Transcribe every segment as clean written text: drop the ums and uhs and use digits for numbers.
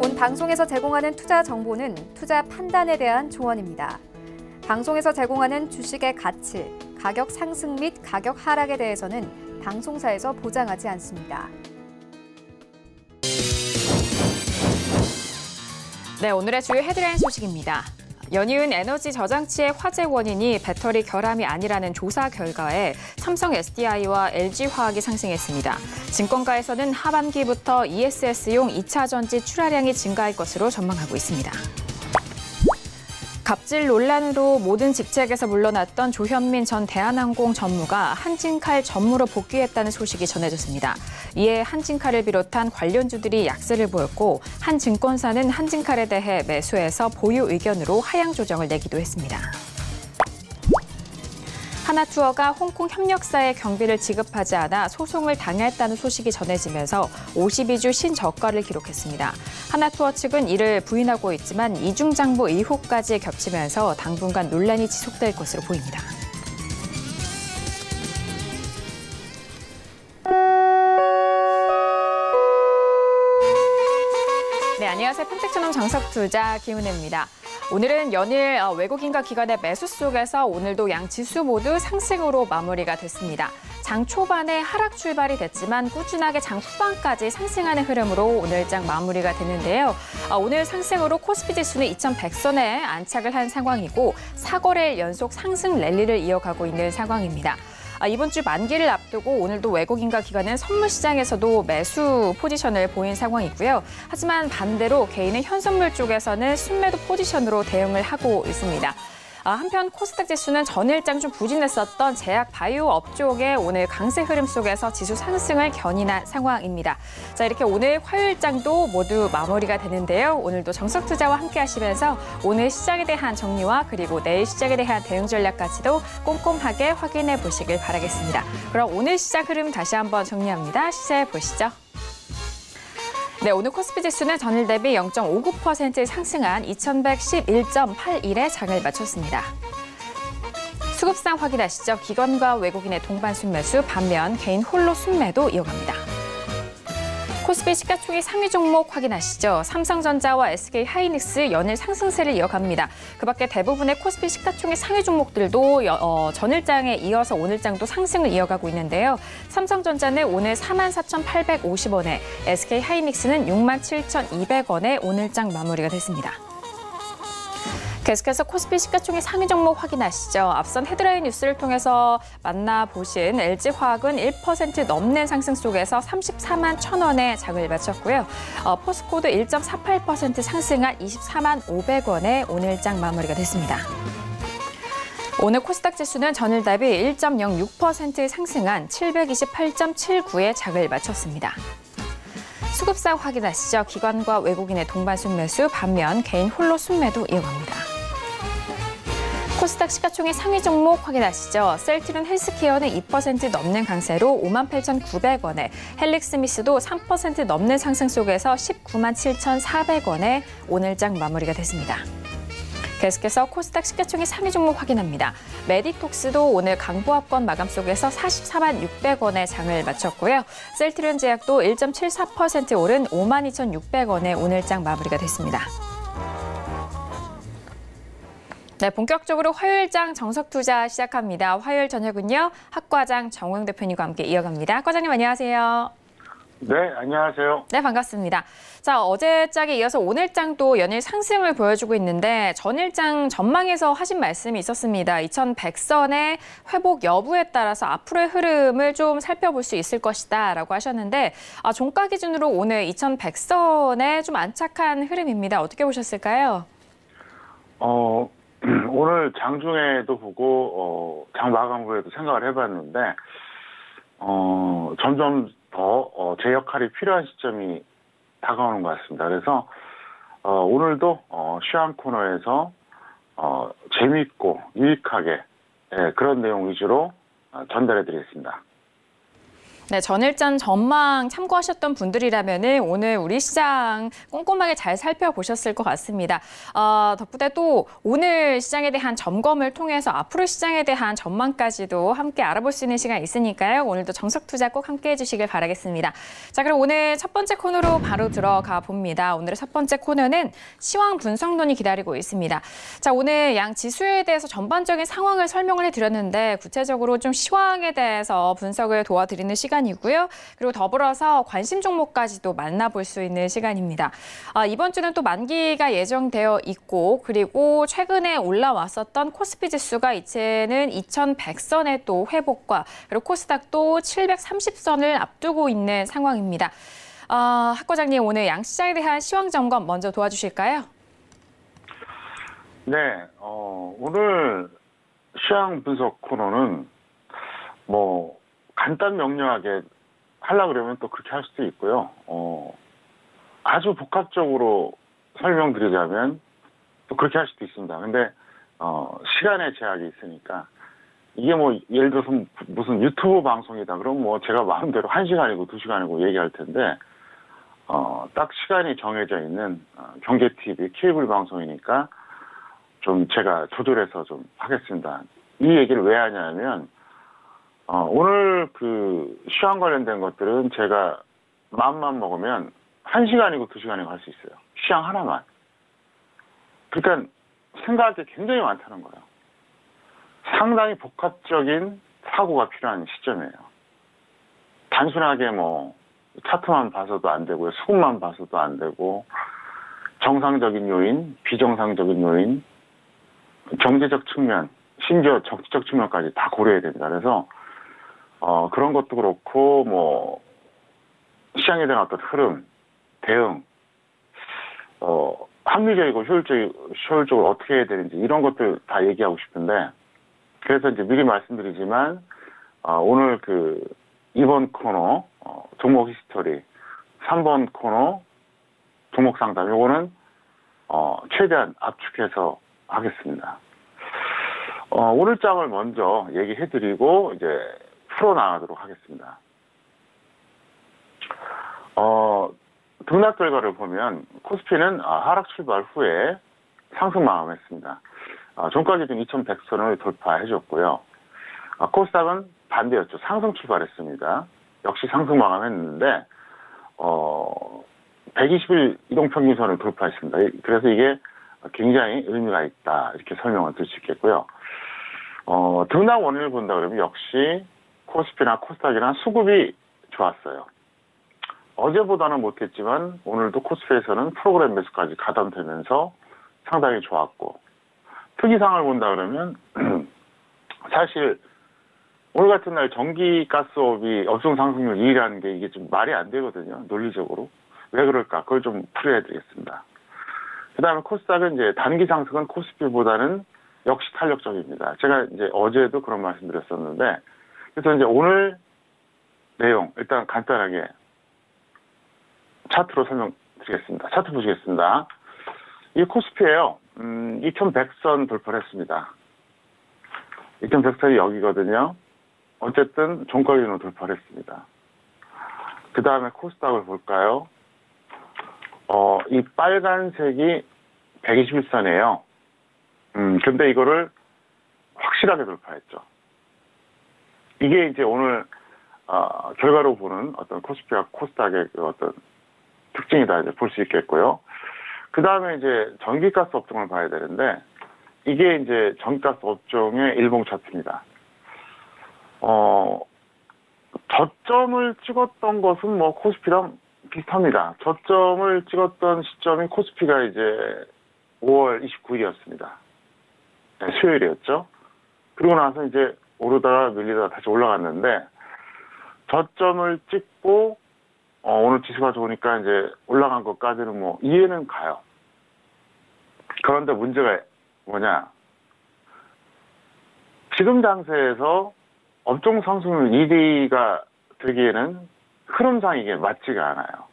본 방송에서 제공하는 투자 정보는 투자 판단에 대한 조언입니다. 방송에서 제공하는 주식의 가치, 가격 상승 및 가격 하락에 대해서는 방송사에서 보장하지 않습니다. 네, 오늘의 주요 헤드라인 소식입니다. 연이은 에너지 저장치의 화재 원인이 배터리 결함이 아니라는 조사 결과에 삼성 SDI와 LG화학이 상승했습니다. 증권가에서는 하반기부터 ESS용 2차 전지 출하량이 증가할 것으로 전망하고 있습니다. 갑질 논란으로 모든 직책에서 물러났던 조현민 전 대한항공 전무가 한진칼 전무로 복귀했다는 소식이 전해졌습니다. 이에 한진칼을 비롯한 관련주들이 약세를 보였고 한 증권사는 한진칼에 대해 매수해서 보유 의견으로 하향 조정을 내기도 했습니다. 하나투어가 홍콩 협력사에 경비를 지급하지 않아 소송을 당했다는 소식이 전해지면서 52주 신저가를 기록했습니다. 하나투어 측은 이를 부인하고 있지만 이중장부 의혹까지 겹치면서 당분간 논란이 지속될 것으로 보입니다. 네, 안녕하세요. 평택처럼 정석투자 김은혜입니다. 오늘은 연일 외국인과 기관의 매수 속에서 오늘도 양 지수 모두 상승으로 마무리가 됐습니다. 장 초반에 하락 출발이 됐지만 꾸준하게 장 후반까지 상승하는 흐름으로 오늘장 마무리가 됐는데요. 오늘 상승으로 코스피 지수는 2100선에 안착을 한 상황이고 4거래일 연속 상승 랠리를 이어가고 있는 상황입니다. 이번 주 만기를 앞두고 오늘도 외국인과 기관은 선물 시장에서도 매수 포지션을 보인 상황이고요. 하지만 반대로 개인의 현선물 쪽에서는 순매도 포지션으로 대응을 하고 있습니다. 한편 코스닥 지수는 전일장 좀 부진했었던 제약 바이오 업종의 오늘 강세 흐름 속에서 지수 상승을 견인한 상황입니다. 자, 이렇게 오늘 화요일장도 모두 마무리가 되는데요. 오늘도 정석투자와 함께 하시면서 오늘 시장에 대한 정리와 그리고 내일 시장에 대한 대응 전략까지도 꼼꼼하게 확인해 보시길 바라겠습니다. 그럼 오늘 시장 흐름 다시 한번 정리합니다. 시세 보시죠. 네, 오늘 코스피 지수는 전일 대비 0.59% 상승한 2111.81에 장을 마쳤습니다. 수급상 확인하시죠. 기관과 외국인의 동반 순매수, 반면 개인 홀로 순매도 이어갑니다. 코스피 시가총액 상위 종목 확인하시죠. 삼성전자와 SK하이닉스 연일 상승세를 이어갑니다. 그 밖에 대부분의 코스피 시가총액 상위 종목들도 전일장에 이어서 오늘장도 상승을 이어가고 있는데요. 삼성전자는 오늘 44,850원에, SK하이닉스는 67,200원에 오늘장 마무리가 됐습니다. 계속해서 코스피 시가총액 상위 종목 확인하시죠. 앞선 헤드라인 뉴스를 통해서 만나보신 LG화학은 1% 넘는 상승 속에서 34만 1,000원에 장을 마쳤고요. 포스코도 1.48% 상승한 24만 500원에 오늘장 마무리가 됐습니다. 오늘 코스닥 지수는 전일 대비 1.06% 상승한 728.79에 장을 마쳤습니다. 수급상 확인하시죠. 기관과 외국인의 동반 순매수, 반면 개인 홀로 순매도 이어갑니다. 코스닥 시가총액 상위 종목 확인하시죠. 셀트리온 헬스케어는 2% 넘는 강세로 58,900원에, 헬릭스미스도 3% 넘는 상승 속에서 197,400원에 오늘장 마무리가 됐습니다. 계속해서 코스닥 시가총액 상위 종목 확인합니다. 메디톡스도 오늘 강보합권 마감 속에서 44만 600원에 장을 마쳤고요. 셀트리온 제약도 1.74% 오른 52,600원에 오늘장 마무리가 됐습니다. 네, 본격적으로 화요일장 정석투자 시작합니다. 화요일 저녁은요, 학과장 정우영 대표님과 함께 이어갑니다. 학과장님 안녕하세요. 네, 안녕하세요. 네, 반갑습니다. 자, 어제장에 이어서 오늘장도 연일 상승을 보여주고 있는데 전일장 전망에서 하신 말씀이 있었습니다. 2100선의 회복 여부에 따라서 앞으로의 흐름을 좀 살펴볼 수 있을 것이다 라고 하셨는데 종가 기준으로 오늘 2100선에 좀 안착한 흐름입니다. 어떻게 보셨을까요? 오늘 장중에도 보고 장 마감 후에도 생각을 해봤는데 점점 더 제 역할이 필요한 시점이 다가오는 것 같습니다. 그래서 오늘도 시황 코너에서 재미있고 유익하게 그런 내용 위주로 전달해드리겠습니다. 네, 전일전 전망 참고하셨던 분들이라면 오늘 우리 시장 꼼꼼하게 잘 살펴보셨을 것 같습니다. 덕분에 또 오늘 시장에 대한 점검을 통해서 앞으로 시장에 대한 전망까지도 함께 알아볼 수 있는 시간이 있으니까요. 오늘도 정석투자 꼭 함께 해주시길 바라겠습니다. 자, 그럼 오늘 첫 번째 코너로 바로 들어가 봅니다. 오늘의 첫 번째 코너는 시황 분석론이 기다리고 있습니다. 자, 오늘 양 지수에 대해서 전반적인 상황을 설명을 해드렸는데 구체적으로 좀 시황에 대해서 분석을 도와드리는 시간이고요. 그리고 더불어서 관심 종목까지도 만나볼 수 있는 시간입니다. 이번 주는 또 만기가 예정되어 있고 그리고 최근에 올라왔었던 코스피 지수가 이제는 2100선의 또 회복과 그리고 코스닥도 730선을 앞두고 있는 상황입니다. 학 과장님, 오늘 양시장에 대한 시황 점검 먼저 도와주실까요? 네, 오늘 시황 분석 코너는 간단 명료하게 하려고 그러면 또 그렇게 할 수도 있고요. 아주 복합적으로 설명드리자면 또 그렇게 할 수도 있습니다. 근데 시간의 제약이 있으니까 이게 예를 들어서 무슨 유튜브 방송이다 그럼 제가 마음대로 1시간이고 2시간이고 얘기할 텐데 딱 시간이 정해져 있는 경제TV 케이블 방송이니까 좀 제가 조절해서 좀 하겠습니다. 이 얘기를 왜 하냐면 오늘 그 시황 관련된 것들은 제가 마음만 먹으면 1시간이고 2시간이고 할 수 있어요. 시황 하나만. 그러니까 생각할 게 굉장히 많다는 거예요. 상당히 복합적인 사고가 필요한 시점이에요. 단순하게 차트만 봐서도 안 되고요. 수급만 봐서도 안 되고 정상적인 요인, 비정상적인 요인, 경제적 측면, 심지어 정치적 측면까지 다 고려해야 된다. 그래서 그런 것도 그렇고 시장에 대한 어떤 흐름, 대응, 합리적이고 효율적으로 어떻게 해야 되는지 이런 것들 다 얘기하고 싶은데 그래서 이제 미리 말씀드리지만 오늘 그 2번 코너 종목 히스토리, 3번 코너 종목 상담 요거는 최대한 압축해서 하겠습니다. 오늘 장을 먼저 얘기해드리고 이제 풀어나가도록 하겠습니다. 등락 결과를 보면 코스피는 하락 출발 후에 상승 마감했습니다. 종가 기준 2100선을 돌파해줬고요. 코스닥은 반대였죠. 상승 출발했습니다. 역시 상승 마감했는데 120일 이동평균선을 돌파했습니다. 그래서 이게 굉장히 의미가 있다 이렇게 설명을 드릴 수 있겠고요. 등락 원인을 본다 그러면 역시 코스피나 코스닥이나 수급이 좋았어요. 어제보다는 못했지만 오늘도 코스피에서는 프로그램 매수까지 가담되면서 상당히 좋았고 특이사항을 본다 그러면 사실 오늘 같은 날 전기가스업이 업종 상승률 2위라는 게 이게 좀 말이 안 되거든요. 논리적으로. 왜 그럴까? 그걸 좀 풀어야 되겠습니다. 그 다음에 코스닥은 이제 단기 상승은 코스피보다는 역시 탄력적입니다. 제가 이제 어제도 그런 말씀 드렸었는데 그래서 이제 오늘 내용 일단 간단하게 차트로 설명드리겠습니다. 차트 보시겠습니다. 이게 코스피예요. 2100선 돌파를 했습니다. 2100선이 여기거든요. 어쨌든 종가 기준으로 돌파를 했습니다. 그 다음에 코스닥을 볼까요? 이 빨간색이 121선이에요. 근데 이거를 확실하게 돌파했죠. 이게 이제 오늘 결과로 보는 어떤 코스피와 코스닥의 그 어떤 특징이다 이제 볼 수 있겠고요. 그 다음에 이제 전기가스 업종을 봐야 되는데 이게 이제 전기가스 업종의 일봉 차트입니다. 저점을 찍었던 것은 코스피랑 비슷합니다. 저점을 찍었던 시점이 코스피가 이제 5월 29일이었습니다. 네, 수요일이었죠. 그리고 나서 이제 오르다가 밀리다가 다시 올라갔는데 저점을 찍고 오늘 지수가 좋으니까 이제 올라간 것까지는 이해는 가요. 그런데 문제가 뭐냐? 지금 장세에서 업종 상승률 1위가 되기에는 흐름상 이게 맞지가 않아요.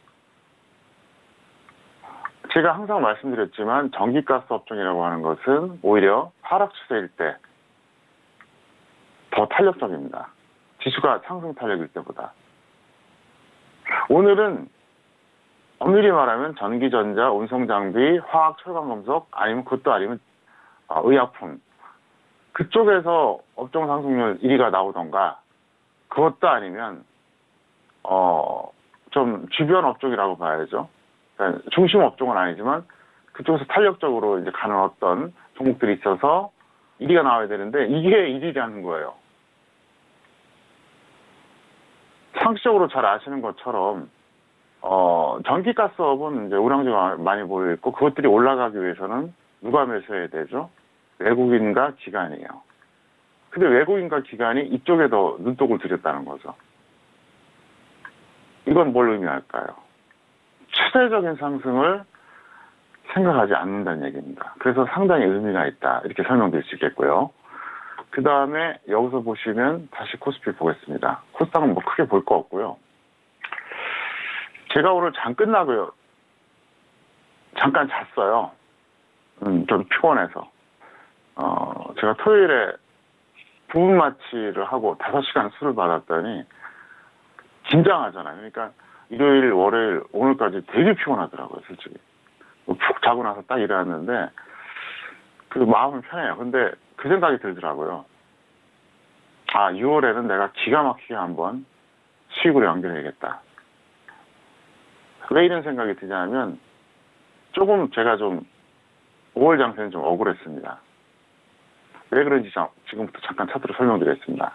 제가 항상 말씀드렸지만 전기가스 업종이라고 하는 것은 오히려 하락 추세일 때 더 탄력적입니다. 지수가 상승 탄력일 때보다. 오늘은 엄밀히 말하면 전기전자, 운송장비, 화학, 철강금속, 아니면 그것도 아니면 의약품. 그쪽에서 업종 상승률 1위가 나오던가, 그것도 아니면, 좀 주변 업종이라고 봐야죠. 그러니까 중심 업종은 아니지만, 그쪽에서 탄력적으로 이제 가는 어떤 종목들이 있어서 1위가 나와야 되는데, 이게 1위라는 거예요. 상식적으로 잘 아시는 것처럼, 전기가스업은 이제 우량주가 많이 모여있고, 그것들이 올라가기 위해서는 누가 매수해야 되죠? 외국인과 기관이에요. 근데 외국인과 기관이 이쪽에 더 눈독을 들였다는 거죠. 이건 뭘 의미할까요? 추세적인 상승을 생각하지 않는다는 얘기입니다. 그래서 상당히 의미가 있다. 이렇게 설명드릴 수 있겠고요. 그 다음에 여기서 보시면 다시 코스피 보겠습니다. 코스닥은 뭐 크게 볼 거 없고요. 제가 오늘 장 끝나고요. 잠깐 잤어요. 좀 피곤해서. 제가 토요일에 부분 마취를 하고 5시간 술을 받았더니 긴장하잖아요. 그러니까 일요일, 월요일, 오늘까지 되게 피곤하더라고요, 솔직히. 푹 자고 나서 딱 일어났는데 그 마음은 편해요. 근데 그 생각이 들더라고요. 6월에는 내가 기가 막히게 한번 수익으로 연결해야겠다. 왜 이런 생각이 드냐면 조금 제가 좀 5월 장세는 좀 억울했습니다. 왜 그런지 지금부터 잠깐 차트로 설명드리겠습니다.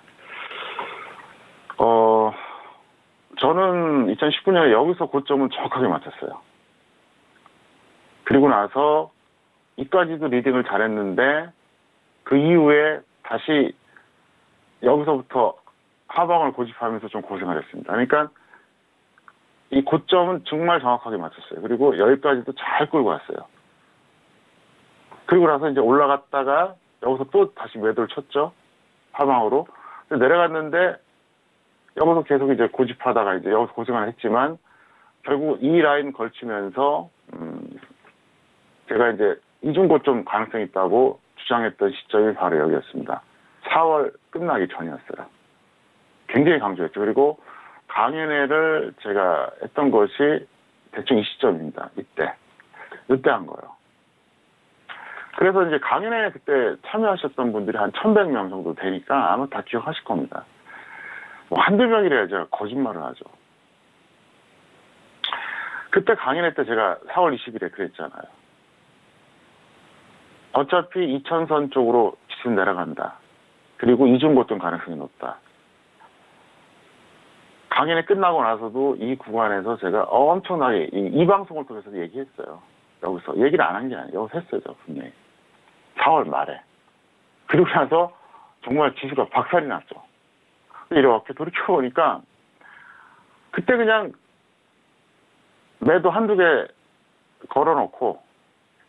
저는 2019년에 여기서 고점을 정확하게 맞췄어요. 그리고 나서 이까지도 리딩을 잘했는데 그 이후에 다시 여기서부터 하방을 고집하면서 좀 고생을 했습니다. 그러니까 이 고점은 정말 정확하게 맞췄어요. 그리고 여기까지도 잘 끌고 왔어요. 그리고 나서 이제 올라갔다가 여기서 또 다시 매도를 쳤죠. 하방으로. 내려갔는데 여기서 계속 이제 고집하다가 이제 여기서 고생을 했지만 결국 이 라인 걸치면서 제가 이제 이중고점 가능성이 있다고 주장했던 시점이 바로 여기였습니다. 4월 끝나기 전이었어요. 굉장히 강조했죠. 그리고 강연회를 제가 했던 것이 대충 이 시점입니다. 이때 한 거예요. 그래서 이제 강연회 그때 참여하셨던 분들이 한 1,100명 정도 되니까 아마 다 기억하실 겁니다. 뭐 한두 명이래야 제가 거짓말을 하죠. 그때 강연회 때 제가 4월 20일에 그랬잖아요. 어차피 2000선 쪽으로 지수 내려간다. 그리고 이중고점 가능성이 높다. 강연회 끝나고 나서도 이 구간에서 제가 엄청나게 이 방송을 통해서도 얘기했어요. 여기서 얘기를 안 한 게 아니에요. 여기서 했어요. 저 분명히. 4월 말에. 그리고 나서 정말 지수가 박살이 났죠. 이렇게 돌이켜보니까 그때 그냥 매도 한두 개 걸어놓고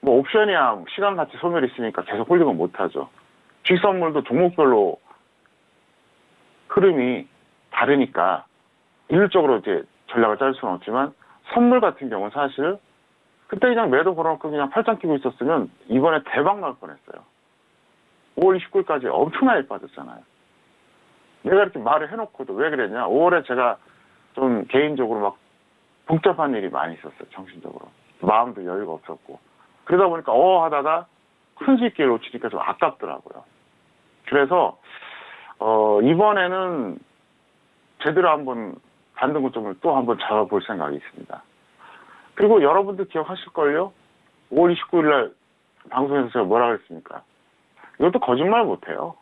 뭐 옵션이야 시간같이 소멸이 있으니까 계속 홀딩은 못하죠. 주식선물도 종목별로 흐름이 다르니까 일률적으로 이제 전략을 짤 수는 없지만 선물 같은 경우는 사실 그때 그냥 매도 걸어놓고 그냥 팔짱 끼고 있었으면 이번에 대박 날 뻔했어요. 5월 29일까지 엄청나게 빠졌잖아요. 내가 이렇게 말을 해놓고도 왜 그랬냐. 5월에 제가 좀 개인적으로 막 복잡한 일이 많이 있었어요. 정신적으로. 마음도 여유가 없었고. 그러다 보니까 하다가 큰 수익기를 놓치니까 좀 아깝더라고요. 그래서 이번에는 제대로 한번 반등고점을 또 한번 잡아볼 생각이 있습니다. 그리고 여러분들 기억하실걸요? 5월 29일 날 방송에서 제가 뭐라 그랬습니까? 이것도 거짓말 못해요.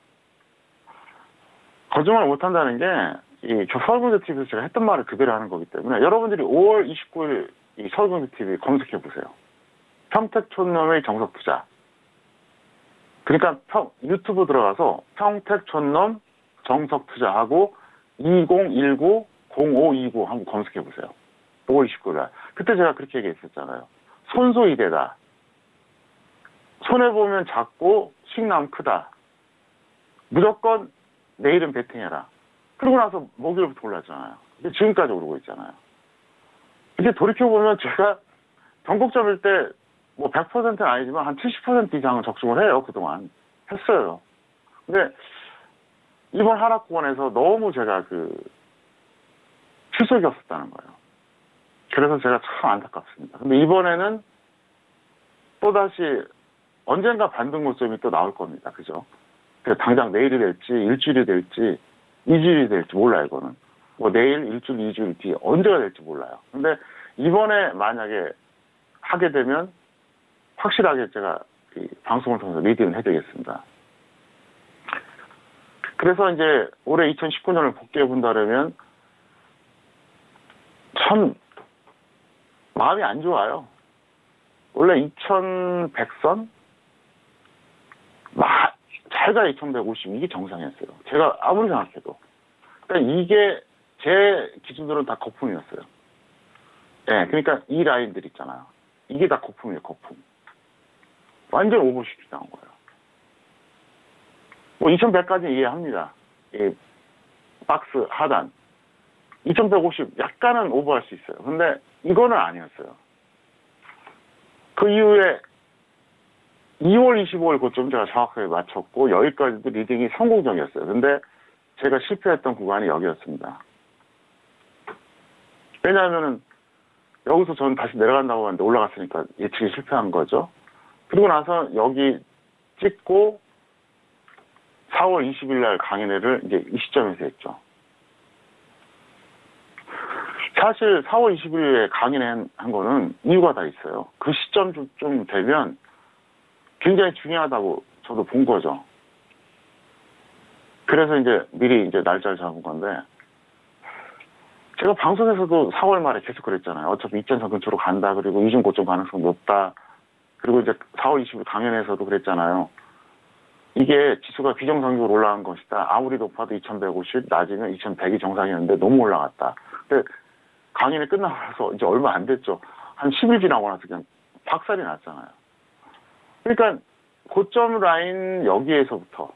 거짓말 못한다는 게 이 서울경제TV에서 제가 했던 말을 그대로 하는 거기 때문에 여러분들이 5월 29일 이 서울경제TV 검색해 보세요. 평택촌놈의 정석투자. 그러니까 유튜브 들어가서 평택촌놈 정석투자하고 2019-0529 한번 검색해 보세요. 5월 29일 날. 그때 제가 그렇게 얘기했었잖아요. 손소이대다. 손해보면 작고 수익나면 크다. 무조건 내일은 베팅해라. 그러고 나서 목요일부터 올랐잖아요. 지금까지 오르고 있잖아요. 이제 돌이켜보면 제가 전국점일 때 뭐 100%는 아니지만 한 70% 이상은 적중을 해요. 그동안. 했어요. 근데 이번 하락 구간에서 너무 제가 출속이 없었다는 거예요. 그래서 제가 참 안타깝습니다. 근데 이번에는 또다시 언젠가 반등 고점이 또 나올 겁니다. 그죠? 당장 내일이 될지, 일주일이 될지, 2주일이 될지 몰라요, 이거는. 뭐 내일, 일주일, 2주일 뒤에 언제가 될지 몰라요. 근데 이번에 만약에 하게 되면 확실하게 제가 이 방송을 통해서 리딩을 해드리겠습니다. 그래서 이제 올해 2019년을 복귀해 본다면 참 마음이 안 좋아요. 원래 2100선? 잘가 2150 이게 정상이었어요. 제가 아무리 생각해도. 그러니까 이게 제 기준으로는 다 거품이었어요. 네, 그러니까 이 라인들 있잖아요. 이게 다 거품이에요, 거품. 완전 오버슈트 나온 거예요. 뭐 2100까지 이해합니다. 이 박스 하단. 2150 약간은 오버할 수 있어요. 근데 이거는 아니었어요. 그 이후에 2월 25일 고점 제가 정확하게 맞췄고 여기까지도 리딩이 성공적이었어요. 근데 제가 실패했던 구간이 여기였습니다. 왜냐하면은 여기서 저는 다시 내려간다고 하는데 올라갔으니까 예측이 실패한 거죠. 그리고 나서 여기 찍고 4월 20일 날 강연회를 이제 이 시점에서 했죠. 사실 4월 20일에 강연회 한 거는 이유가 다 있어요. 그 시점 좀 되면 굉장히 중요하다고 저도 본 거죠. 그래서 이제 미리 이제 날짜를 잡은 건데, 제가 방송에서도 4월 말에 계속 그랬잖아요. 어차피 2,000선 근처로 간다. 그리고 이중 고점 가능성 높다. 그리고 이제 4월 20일 강연에서도 그랬잖아요. 이게 지수가 비정상적으로 올라간 것이다. 아무리 높아도 2150, 낮이면 2100이 정상이었는데 너무 올라갔다. 근데 강연이 끝나고 나서 이제 얼마 안 됐죠. 한 10일 지나고 나서 그냥 박살이 났잖아요. 그러니까 고점 라인 여기에서부터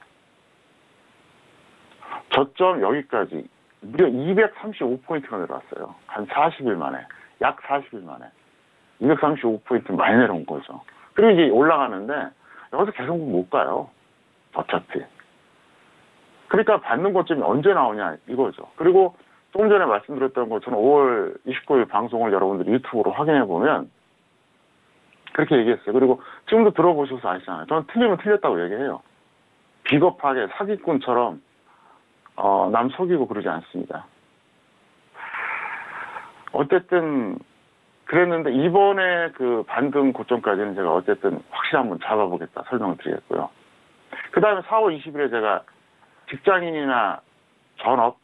저점 여기까지 무려 235포인트가 내려왔어요. 한 40일 만에. 약 40일 만에. 235포인트 많이 내려온 거죠. 그리고 이제 올라가는데 여기서 계속 못 가요. 어차피. 그러니까 받는 고점이 언제 나오냐 이거죠. 그리고 조금 전에 말씀드렸던 것처럼 5월 29일 방송을 여러분들이 유튜브로 확인해 보면 그렇게 얘기했어요. 그리고 지금도 들어보셔서 아시잖아요. 저는 틀리면 틀렸다고 얘기해요. 비겁하게 사기꾼처럼 남 속이고 그러지 않습니다. 어쨌든 그랬는데 이번에 그 반등 고점까지는 제가 어쨌든 확실히 한번 잡아보겠다 설명을 드리겠고요. 그 다음에 4월 20일에 제가 직장인이나 전업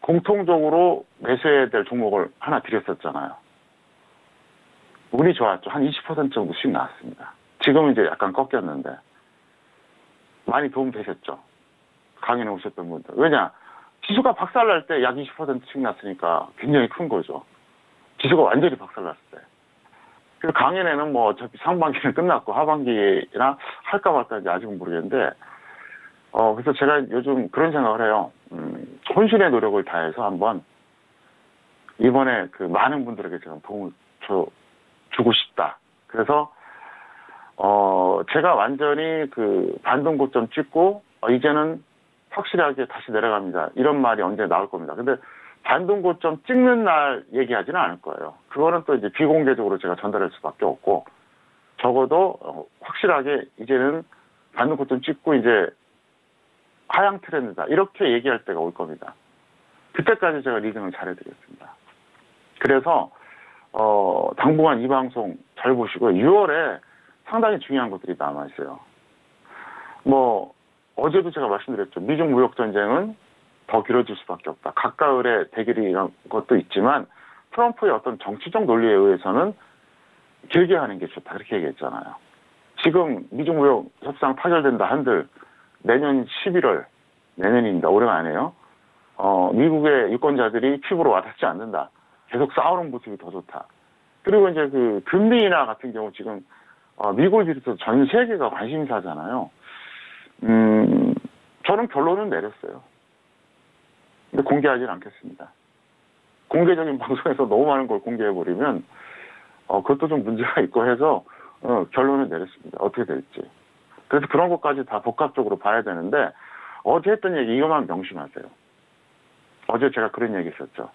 공통적으로 매수해야 될 종목을 하나 드렸었잖아요. 운이 좋았죠. 한 20% 정도 수익 나왔습니다. 지금은 이제 약간 꺾였는데 많이 도움 되셨죠. 강연에 오셨던 분들. 왜냐? 지수가 박살날 때 약 20% 수익 났으니까 굉장히 큰 거죠. 지수가 완전히 박살났을 때. 그래서 강연에는 뭐 어차피 상반기는 끝났고 하반기나 할까 말까지 아직은 모르겠는데 그래서 제가 요즘 그런 생각을 해요. 혼신의 노력을 다해서 한번 이번에 그 많은 분들에게 제가 도움을 주고 싶다. 그래서 제가 완전히 그 반등 고점 찍고 이제는 확실하게 다시 내려갑니다. 이런 말이 언제 나올 겁니다. 근데 반등 고점 찍는 날 얘기하지는 않을 거예요. 그거는 또 이제 비공개적으로 제가 전달할 수밖에 없고 적어도 확실하게 이제는 반등 고점 찍고 이제 하향 트렌드다. 이렇게 얘기할 때가 올 겁니다. 그때까지 제가 리딩을 잘해드리겠습니다. 그래서 당분간 이 방송 잘 보시고 6월에 상당히 중요한 것들이 남아있어요. 뭐 어제도 제가 말씀드렸죠. 미중 무역 전쟁은 더 길어질 수밖에 없다. 가까울의 대결이 이런 것도 있지만 트럼프의 어떤 정치적 논리에 의해서는 길게 하는 게 좋다. 그렇게 얘기했잖아요. 지금 미중 무역 협상 타결된다 한들 내년 11월, 내년입니다. 올해가 아니에요. 미국의 유권자들이 피부로 와닿지 않는다. 계속 싸우는 모습이 더 좋다. 그리고 이제 그 금리 인하 같은 경우 지금 미국을 비롯해서 전 세계가 관심사잖아요. 저는 결론은 내렸어요. 근데 공개하지는 않겠습니다. 공개적인 방송에서 너무 많은 걸 공개해버리면 그것도 좀 문제가 있고 해서 결론을 내렸습니다. 어떻게 될지. 그래서 그런 것까지 다 복합적으로 봐야 되는데 어제 했던 얘기 이것만 명심하세요. 어제 제가 그런 얘기 했었죠.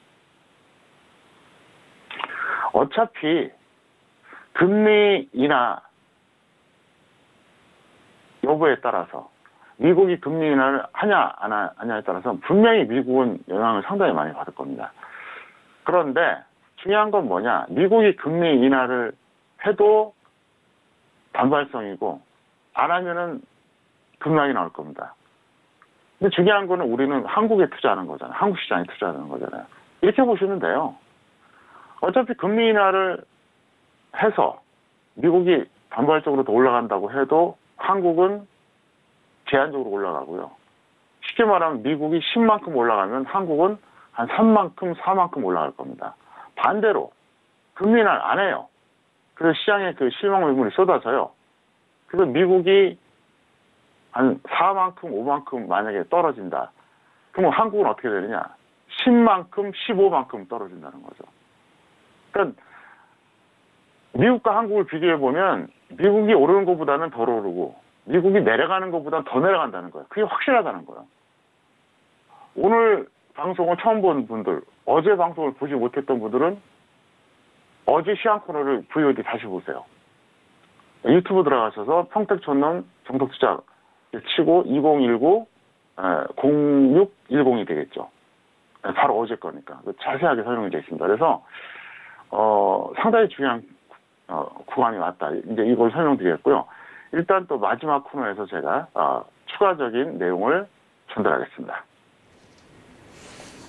어차피 금리 인하 여부에 따라서 미국이 금리 인하를 하냐 안 하냐에 따라서 분명히 미국은 영향을 상당히 많이 받을 겁니다. 그런데 중요한 건 뭐냐? 미국이 금리 인하를 해도 단발성이고 안 하면은 급락이 나올 겁니다. 근데 중요한 거는 우리는 한국에 투자하는 거잖아요. 한국 시장에 투자하는 거잖아요. 이렇게 보시면 돼요. 어차피 금리 인하를 해서 미국이 단발적으로 더 올라간다고 해도 한국은 제한적으로 올라가고요. 쉽게 말하면 미국이 10만큼 올라가면 한국은 한 3만큼, 4만큼 올라갈 겁니다. 반대로 금리 인하를 안 해요. 그래서 시장에 그 실망 물물이 쏟아져요. 그래서 미국이 한 4만큼, 5만큼 만약에 떨어진다. 그러면 한국은 어떻게 되느냐? 10만큼, 15만큼 떨어진다는 거죠. 그러니까 미국과 한국을 비교해보면 미국이 오르는 것보다는 덜 오르고 미국이 내려가는 것보다는 더 내려간다는 거예요. 그게 확실하다는 거예요. 오늘 방송을 처음 본 분들, 어제 방송을 보지 못했던 분들은 어제 시황 코너를 VOD 다시 보세요. 유튜브 들어가셔서 평택촌놈 정독투자 치고 2019 0610이 되겠죠. 바로 어제 거니까 자세하게 설명이 되어 있습니다. 그래서 상당히 중요한 구간이 왔다. 이제 이걸 설명드리겠고요. 일단 또 마지막 코너에서 제가 추가적인 내용을 전달하겠습니다.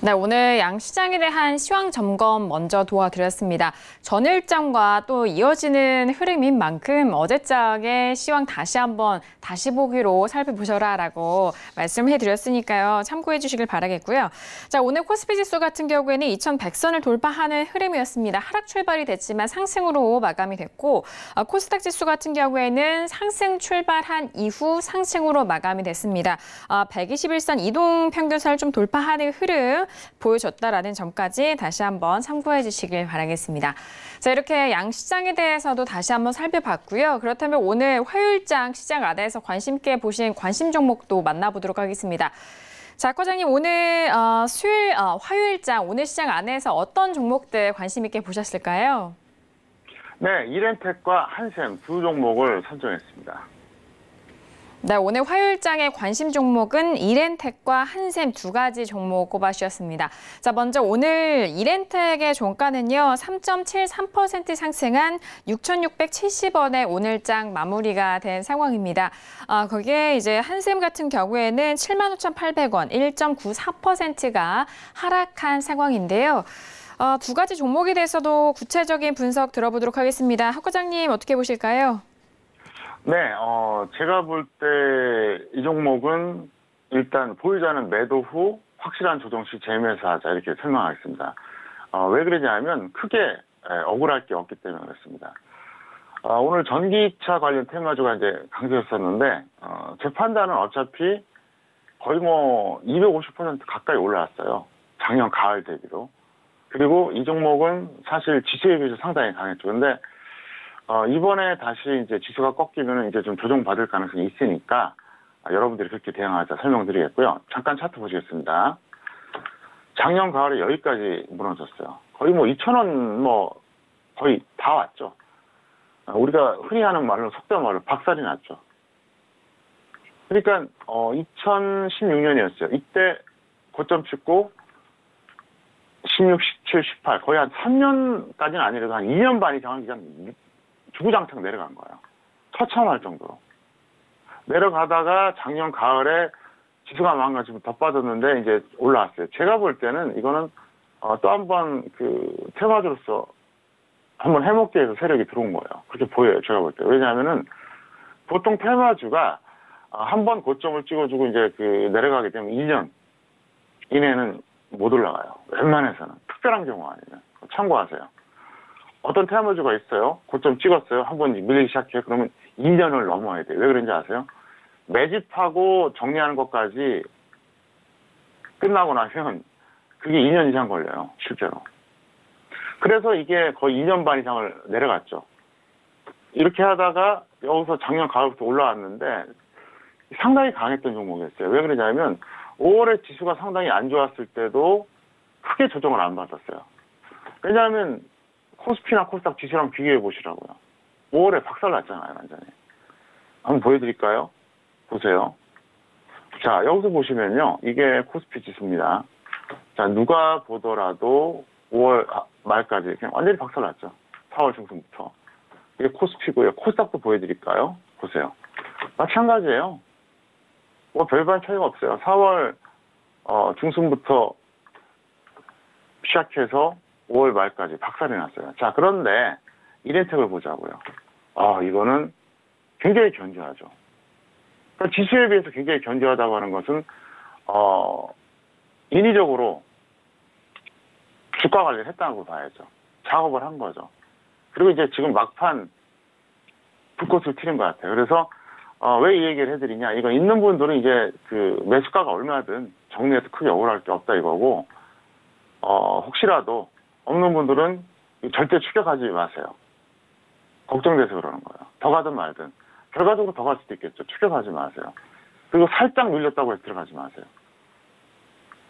네, 오늘 양시장에 대한 시황 점검 먼저 도와드렸습니다. 전일장과 또 이어지는 흐름인 만큼 어제장의 시황 다시 보기로 살펴보셔라라고 말씀을 해드렸으니까요. 참고해 주시길 바라겠고요. 자, 오늘 코스피 지수 같은 경우에는 2100선을 돌파하는 흐름이었습니다. 하락 출발이 됐지만 상승으로 마감이 됐고 코스닥 지수 같은 경우에는 상승 출발한 이후 상승으로 마감이 됐습니다. 121선 이동 평균선을 좀 돌파하는 흐름 보여줬다라는 점까지 다시 한번 참고해 주시길 바라겠습니다. 자, 이렇게 양시장에 대해서도 다시 한번 살펴봤고요. 그렇다면 오늘 화요일장 시장 안에서 관심 있게 보신 관심 종목도 만나보도록 하겠습니다. 자, 과장님 오늘 화요일장 오늘 시장 안에서 어떤 종목들 관심 있게 보셨을까요? 네, 이렌텍과 한샘 두 종목을 선정했습니다. 네, 오늘 화요일장의 관심 종목은 이렌텍과 한샘 두 가지 종목 꼽아주셨습니다. 자, 먼저 오늘 이렌텍의 종가는요, 3.73% 상승한 6,670원에 오늘장 마무리가 된 상황입니다. 거기에 이제 한샘 같은 경우에는 75,800원, 1.94%가 하락한 상황인데요. 두 가지 종목에 대해서도 구체적인 분석 들어보도록 하겠습니다. 학 과장님 어떻게 보실까요? 네, 제가 볼 때 이 종목은 일단 보이지 않는 매도 후 확실한 조정 시 재매수하자 이렇게 설명하겠습니다. 왜 그러냐면 크게 억울할 게 없기 때문에 그렇습니다. 오늘 전기차 관련 테마주가 이제 강세였었는데 제 판단은 어차피 거의 뭐 250% 가까이 올라왔어요. 작년 가을 대비로. 그리고 이 종목은 사실 지수에 비해서 상당히 강했죠. 근데 이번에 다시 이제 지수가 꺾이면 이제 좀 조정받을 가능성이 있으니까 여러분들이 그렇게 대응하자 설명드리겠고요. 잠깐 차트 보시겠습니다. 작년 가을에 여기까지 무너졌어요. 거의 뭐 2,000원 거의 다 왔죠. 우리가 흔히 하는 말로 속된 말로 박살이 났죠. 그러니까 2016년이었어요. 이때 고점 찍고 16, 17, 18 거의 한 3년까지는 아니라도 한 2년 반 이상은 그냥 주구장창 내려간 거예요. 처참할 정도로. 내려가다가 작년 가을에 지수가 망가지면 더 빠졌는데 이제 올라왔어요. 제가 볼 때는 이거는 또 한 번 그 테마주로서 한번 해먹기 위해서 세력이 들어온 거예요. 그렇게 보여요. 제가 볼 때. 왜냐하면은 보통 테마주가 한 번 고점을 찍어주고 이제 그 내려가게 되면 2년 이내는 못 올라가요. 웬만해서는. 특별한 경우 아니면. 참고하세요. 어떤 테마주가 있어요. 고점 찍었어요. 한번 밀리기 시작해요. 그러면 2년을 넘어야 돼요. 왜 그런지 아세요? 매집하고 정리하는 것까지 끝나고 나면 그게 2년 이상 걸려요. 실제로. 그래서 이게 거의 2년 반 이상을 내려갔죠. 이렇게 하다가 여기서 작년 가을부터 올라왔는데 상당히 강했던 종목이었어요. 왜 그러냐면 5월에 지수가 상당히 안 좋았을 때도 크게 조정을 안 받았어요. 왜냐하면 코스피나 코스닥 지수랑 비교해 보시라고요. 5월에 박살났잖아요, 완전히. 한번 보여드릴까요? 보세요. 자, 여기서 보시면요. 이게 코스피 지수입니다. 자, 누가 보더라도 5월 말까지 그냥 완전히 박살났죠. 4월 중순부터. 이게 코스피고요. 코스닥도 보여드릴까요? 보세요. 마찬가지예요. 뭐 별반 차이가 없어요. 4월 중순부터 시작해서 5월 말까지 박살이 났어요. 자, 그런데 이렌텍을 보자고요. 이거는 굉장히 견조하죠. 그러니까 지수에 비해서 굉장히 견조하다고 하는 것은 인위적으로 주가 관리를 했다고 봐야죠. 작업을 한 거죠. 그리고 이제 지금 막판 불꽃을 튀는 것 같아요. 그래서 왜 이 얘기를 해드리냐? 이거 있는 분들은 이제 그 매수가가 얼마든 정리해서 크게 억울할 게 없다 이거고, 혹시라도 없는 분들은 절대 추격하지 마세요. 걱정돼서 그러는 거예요. 더 가든 말든. 결과적으로 더 갈 수도 있겠죠. 추격하지 마세요. 그리고 살짝 밀렸다고 해서 들어가지 마세요.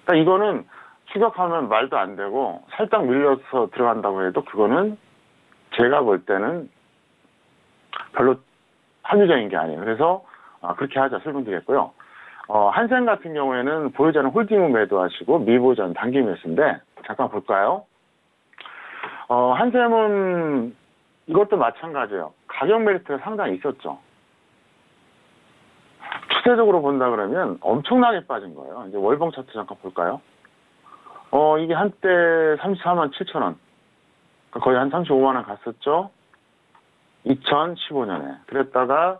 그러니까 이거는 추격하면 말도 안 되고 살짝 밀려서 들어간다고 해도 그거는 제가 볼 때는 별로 합리적인 게 아니에요. 그래서 그렇게 하자 설명드렸고요. 한샘 같은 경우에는 보유자는 홀딩을 매도하시고 미보유자는 단기 매수인데 잠깐 볼까요? 한샘은 이것도 마찬가지예요. 가격 메리트가 상당히 있었죠. 추세적으로 본다 그러면 엄청나게 빠진 거예요. 이제 월봉 차트 잠깐 볼까요? 이게 한때 34만 7천 원. 거의 한 35만 원 갔었죠. 2015년에. 그랬다가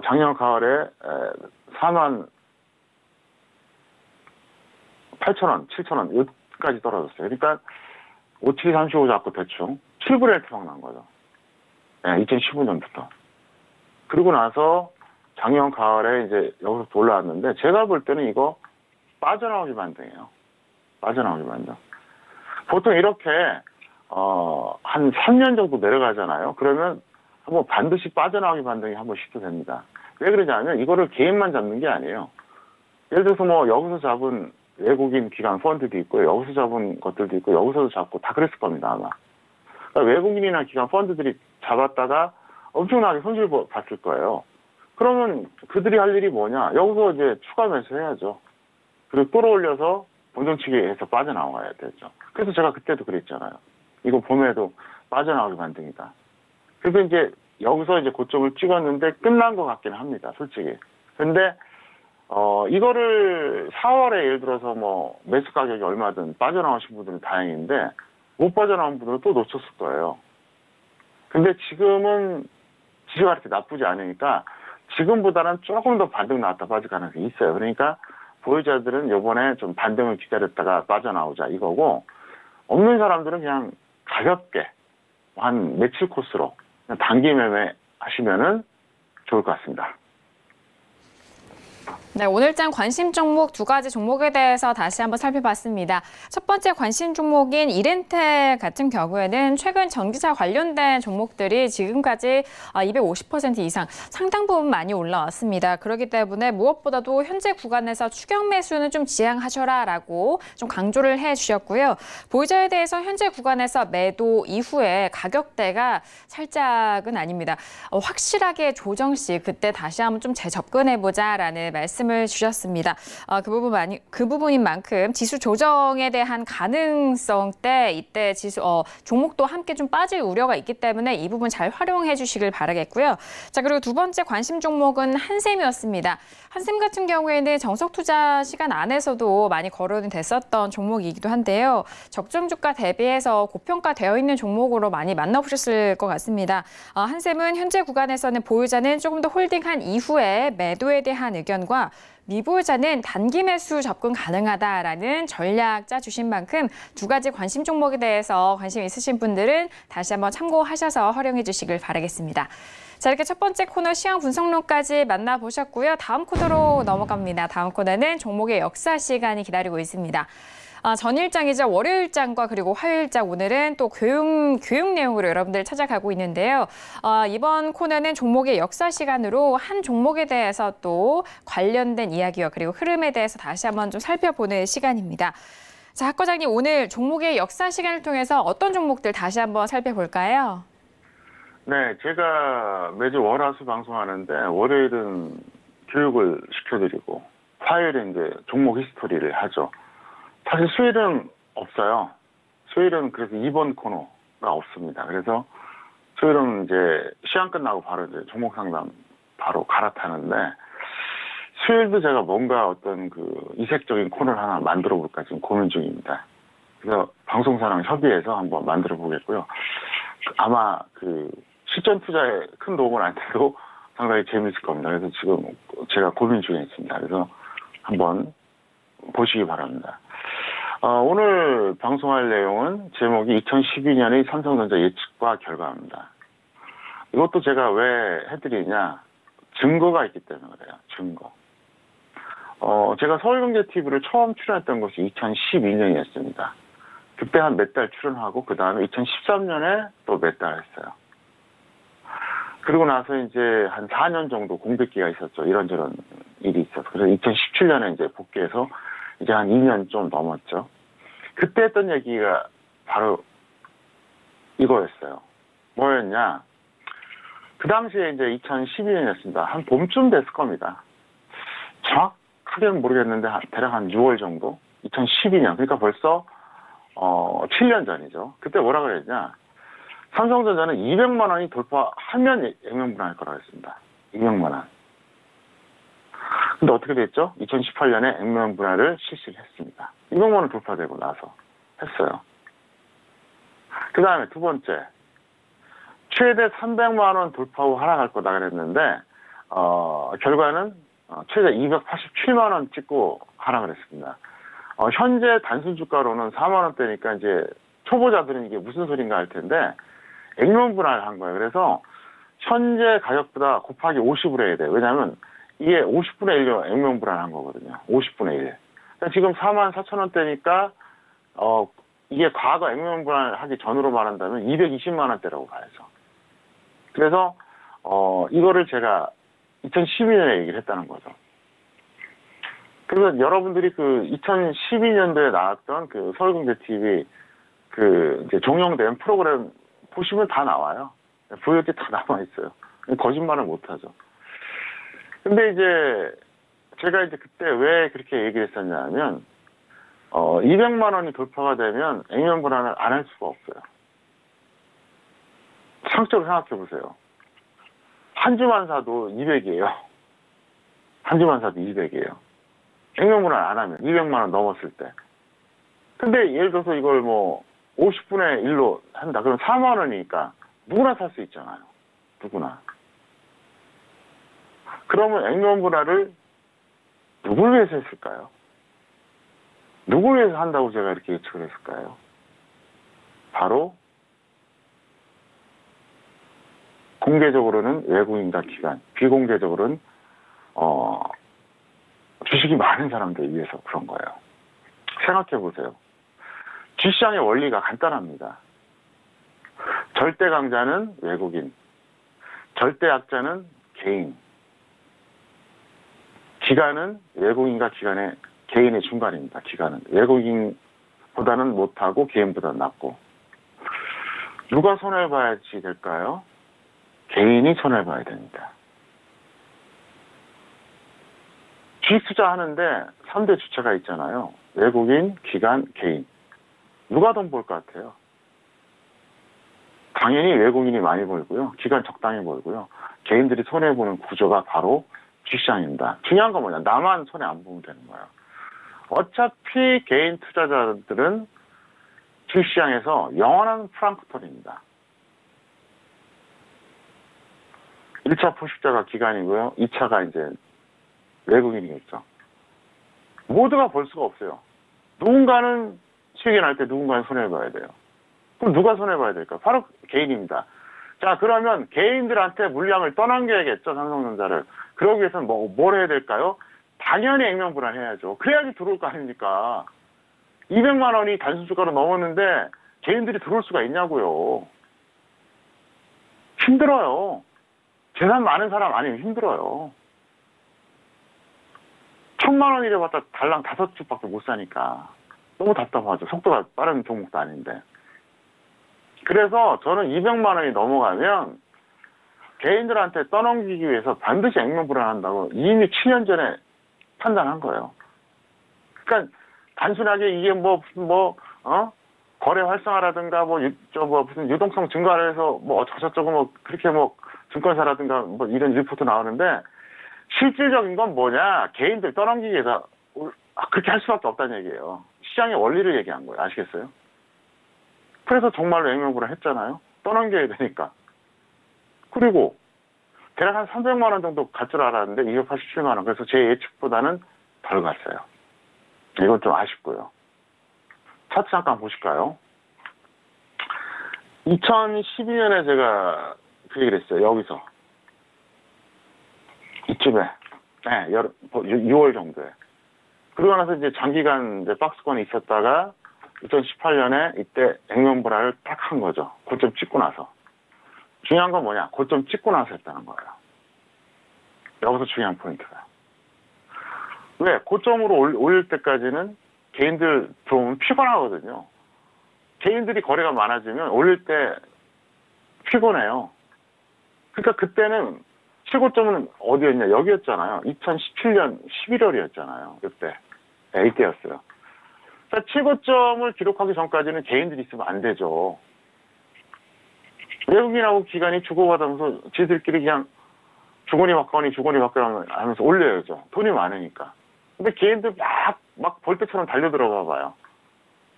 작년 가을에 4만 8천 원, 7천 원 여기까지 떨어졌어요. 그러니까 57, 35 잡고 대충 7분의 1 토막 난 거죠. 네, 2015년부터. 그리고 나서 작년 가을에 이제 여기서부터 올라왔는데 제가 볼 때는 이거 빠져나오기 반등이에요. 빠져나오기 반등. 보통 이렇게 한 3년 정도 내려가잖아요. 그러면 한번 반드시 빠져나오기 반등이 한번 시도 됩니다. 왜 그러냐면 이거를 개인만 잡는 게 아니에요. 예를 들어서 뭐 여기서 잡은 외국인 기관 펀드도 있고 여기서 잡은 것들도 있고 여기서도 잡고 다 그랬을 겁니다 아마. 그러니까 외국인이나 기관 펀드들이 잡았다가 엄청나게 손실 봤을 거예요. 그러면 그들이 할 일이 뭐냐? 여기서 이제 추가 매수해야죠. 그리고 끌어올려서 본전치기해서 빠져나와야 되죠. 그래서 제가 그때도 그랬잖아요. 이거 봄에도 빠져나오기 반등이다. 그래서 이제 여기서 이제 고점을 찍었는데 끝난 것 같기는 합니다, 솔직히. 근데 이거를 4월에 예를 들어서 뭐 매수 가격이 얼마든 빠져나오신 분들은 다행인데 못 빠져나온 분들은 또 놓쳤을 거예요. 근데 지금은 지수가 그렇게 나쁘지 않으니까 지금보다는 조금 더 반등 나왔다 빠질 가능성이 있어요. 그러니까 보유자들은 이번에 좀 반등을 기다렸다가 빠져나오자 이거고, 없는 사람들은 그냥 가볍게 한 며칠 코스로 그냥 단기 매매 하시면은 좋을 것 같습니다. 네, 오늘장 관심 종목 두 가지 종목에 대해서 다시 한번 살펴봤습니다. 첫 번째 관심 종목인 이렌텍 같은 경우에는 최근 전기차 관련된 종목들이 지금까지 250% 이상 상당 부분 많이 올라왔습니다. 그렇기 때문에 무엇보다도 현재 구간에서 추격 매수는 좀 지양하셔라라고 좀 강조를 해주셨고요. 보유자에 대해서 현재 구간에서 매도 이후에 가격대가 살짝은 아닙니다. 확실하게 조정 시 그때 다시 한번 좀 재접근해보자라는 말씀을 주셨습니다. 그 부분인 만큼 지수 조정에 대한 가능성 때 이때 종목도 함께 좀 빠질 우려가 있기 때문에 이 부분 잘 활용해 주시길 바라겠고요. 자, 그리고 두 번째 관심 종목은 한샘이었습니다. 한샘 같은 경우에는 정석 투자 시간 안에서도 많이 거론이 됐었던 종목이기도 한데요. 적정 주가 대비해서 고평가되어 있는 종목으로 많이 만나보셨을 것 같습니다. 한샘은 현재 구간에서는 보유자는 조금 더 홀딩한 이후에 매도에 대한 의견과 미보유자는 단기 매수 접근 가능하다라는 전략 짜주신 만큼 두 가지 관심 종목에 대해서 관심 있으신 분들은 다시 한번 참고하셔서 활용해 주시길 바라겠습니다. 자, 이렇게 첫 번째 코너 시황 분석론까지 만나보셨고요. 다음 코너로 넘어갑니다. 다음 코너는 종목의 역사 시간이 기다리고 있습니다. 전일장이죠. 월요일장과 그리고 화요일장 오늘은 또 교육 내용으로 여러분들 찾아가고 있는데요. 이번 코너는 종목의 역사 시간으로 한 종목에 대해서 또 관련된 이야기와 그리고 흐름에 대해서 다시 한번 좀 살펴보는 시간입니다. 자, 학 과장님, 오늘 종목의 역사 시간을 통해서 어떤 종목들 다시 한번 살펴볼까요? 네, 제가 매주 월화수 방송하는데 월요일은 교육을 시켜드리고 화요일에 이제 종목 히스토리를 하죠. 사실 수요일은 없어요. 수요일은 그래서 2번 코너가 없습니다. 그래서 수요일은 이제 시간 끝나고 바로 이제 종목 상담 바로 갈아타는데 수요일도 제가 뭔가 어떤 그 이색적인 코너를 하나 만들어 볼까 지금 고민 중입니다. 그래서 방송사랑 협의해서 한번 만들어 보겠고요. 아마 그 실전 투자에 큰 도움은 안 돼도 상당히 재미있을 겁니다. 그래서 지금 제가 고민 중에 있습니다. 그래서 한번 보시기 바랍니다. 오늘 방송할 내용은 제목이 2012년의 삼성전자 예측과 결과입니다. 이것도 제가 왜 해드리냐, 증거가 있기 때문에 그래요. 증거. 제가 서울경제TV를 처음 출연했던 것이 2012년이었습니다. 그때 한 몇 달 출연하고 그 다음에 2013년에 또 몇 달 했어요. 그리고 나서 이제 한 4년 정도 공백기가 있었죠. 이런저런 일이 있어서. 그래서 2017년에 이제 복귀해서 이제 한 2년 좀 넘었죠. 그때 했던 얘기가 바로 이거였어요. 뭐였냐. 그 당시에 이제 2012년이었습니다. 한 봄쯤 됐을 겁니다. 정확하게는 모르겠는데 대략 한 6월 정도? 2012년. 그러니까 벌써 7년 전이죠. 그때 뭐라 그랬냐. 삼성전자는 200만 원이 돌파하면 액면분할할 거라고 했습니다. 200만 원. 근데 어떻게 됐죠? 2018년에 액면분할을 실시를 했습니다. 200만 원 돌파되고 나서 했어요. 그 다음에 두 번째. 최대 300만 원 돌파 후 하락할 거다 그랬는데, 결과는 최대 287만 원 찍고 하락을 했습니다. 현재 단순 주가로는 4만 원대니까 이제 초보자들은 이게 무슨 소린가 할 텐데, 액면분할을 한 거예요. 그래서 현재 가격보다 곱하기 50으로 해야 돼요. 왜냐하면 이게 50분의 1로 액면분할 한 거거든요. 50분의 1. 그러니까 지금 4만 4천 원대니까 이게 과거 액면분할 하기 전으로 말한다면 220만 원대라고 봐야죠. 그래서 이거를 제가 2012년에 얘기를 했다는 거죠. 그래서 여러분들이 그 2012년도에 나왔던 그 서울경제TV 그 이제 종영된 프로그램 보시면 다 나와요. 보여줄 게 다 남아 있어요. 거짓말을 못 하죠. 근데 이제 제가 이제 그때 왜 그렇게 얘기를 했었냐면 200만 원이 돌파가 되면 액면분할을 안 할 수가 없어요. 상적으로 생각해 보세요. 한 주만 사도 200이에요. 한 주만 사도 200이에요. 액면분할 안 하면 200만 원 넘었을 때. 근데 예를 들어서 이걸 뭐 50분의 1로 한다. 그럼 4만 원이니까 누구나 살 수 있잖아요. 누구나. 그러면 액면분할을 누굴 위해서 했을까요? 누굴 위해서 한다고 제가 이렇게 예측을 했을까요? 바로 공개적으로는 외국인과 기관, 비공개적으로는 주식이 많은 사람들 위해서 그런 거예요. 생각해 보세요. 주시장의 원리가 간단합니다. 절대 강자는 외국인, 절대 약자는 개인, 기관은 외국인과 개인의 중간입니다. 기관은 외국인보다는 못하고 개인보다는 낮고. 누가 손해를 봐야지 될까요? 개인이 손해를 봐야 됩니다. 주식 투자하는데 3대 주체가 있잖아요. 외국인, 기관, 개인. 누가 돈 벌 것 같아요? 당연히 외국인이 많이 벌고요. 기관 적당히 벌고요. 개인들이 손해보는 구조가 바로 주시장입니다. 중요한 건 뭐냐? 나만 손해 안 보면 되는 거예요. 어차피 개인 투자자들은 주시장에서 영원한 프랑크톤입니다. 1차 포식자가 기관이고요. 2차가 이제 외국인이겠죠. 모두가 벌 수가 없어요. 누군가는 수익이 날 때 누군가는 손해를 봐야 돼요. 그럼 누가 손해를 봐야 될까? 바로 개인입니다. 자, 그러면 개인들한테 물량을 떠넘겨야겠죠, 삼성전자를. 그러기 위해서는 뭘 해야 될까요? 당연히 액면분할 해야죠. 그래야지 들어올 거 아닙니까? 200만 원이 단순주가로 넘었는데 개인들이 들어올 수가 있냐고요. 힘들어요. 재산 많은 사람 아니면 힘들어요. 1000만 원이래 봤다 달랑 5주밖에 못 사니까. 너무 답답하죠. 속도가 빠른 종목도 아닌데. 그래서 저는 200만 원이 넘어가면 개인들한테 떠넘기기 위해서 반드시 액면 불안한다고 이미 7년 전에 판단한 거예요. 그러니까 단순하게 이게 거래 활성화라든가 무슨 유동성 증가를 해서 어쩌고저쩌고 그렇게 증권사라든가 이런 리포트 나오는데 실질적인 건 뭐냐? 개인들 떠넘기기 위해서 그렇게 할 수밖에 없다는 얘기예요. 시장의 원리를 얘기한 거예요. 아시겠어요? 그래서 정말로 액면불안 했잖아요. 떠넘겨야 되니까. 그리고 대략 한 300만 원 정도 갈 줄 알았는데 287만 원. 그래서 제 예측보다는 덜 갔어요. 이건 좀 아쉽고요. 차트 잠깐 보실까요? 2012년에 제가 그 얘기를 했어요. 여기서. 이쯤에. 네, 6월 정도에. 그러고 나서 이제 장기간 이제 박스권이 있었다가 2018년에 이때 액면불안을 딱 한 거죠. 고점 찍고 나서. 중요한 건 뭐냐? 고점 찍고 나서 했다는 거예요. 여기서 중요한 포인트가. 왜? 고점으로 올릴 때까지는 개인들 들어오면 피곤하거든요. 개인들이 거래가 많아지면 올릴 때 피곤해요. 그러니까 그때는 최고점은 어디였냐? 여기였잖아요. 2017년 11월이었잖아요. 그때. 네, 이때였어요. 그러니까 최고점을 기록하기 전까지는 개인들이 있으면 안 되죠. 외국인하고 기관이 주고받으면서 지들끼리 그냥 주거니 받거니 하면서 올려야죠. 돈이 많으니까. 근데 개인들 막 벌떼처럼 달려 들어가 봐요.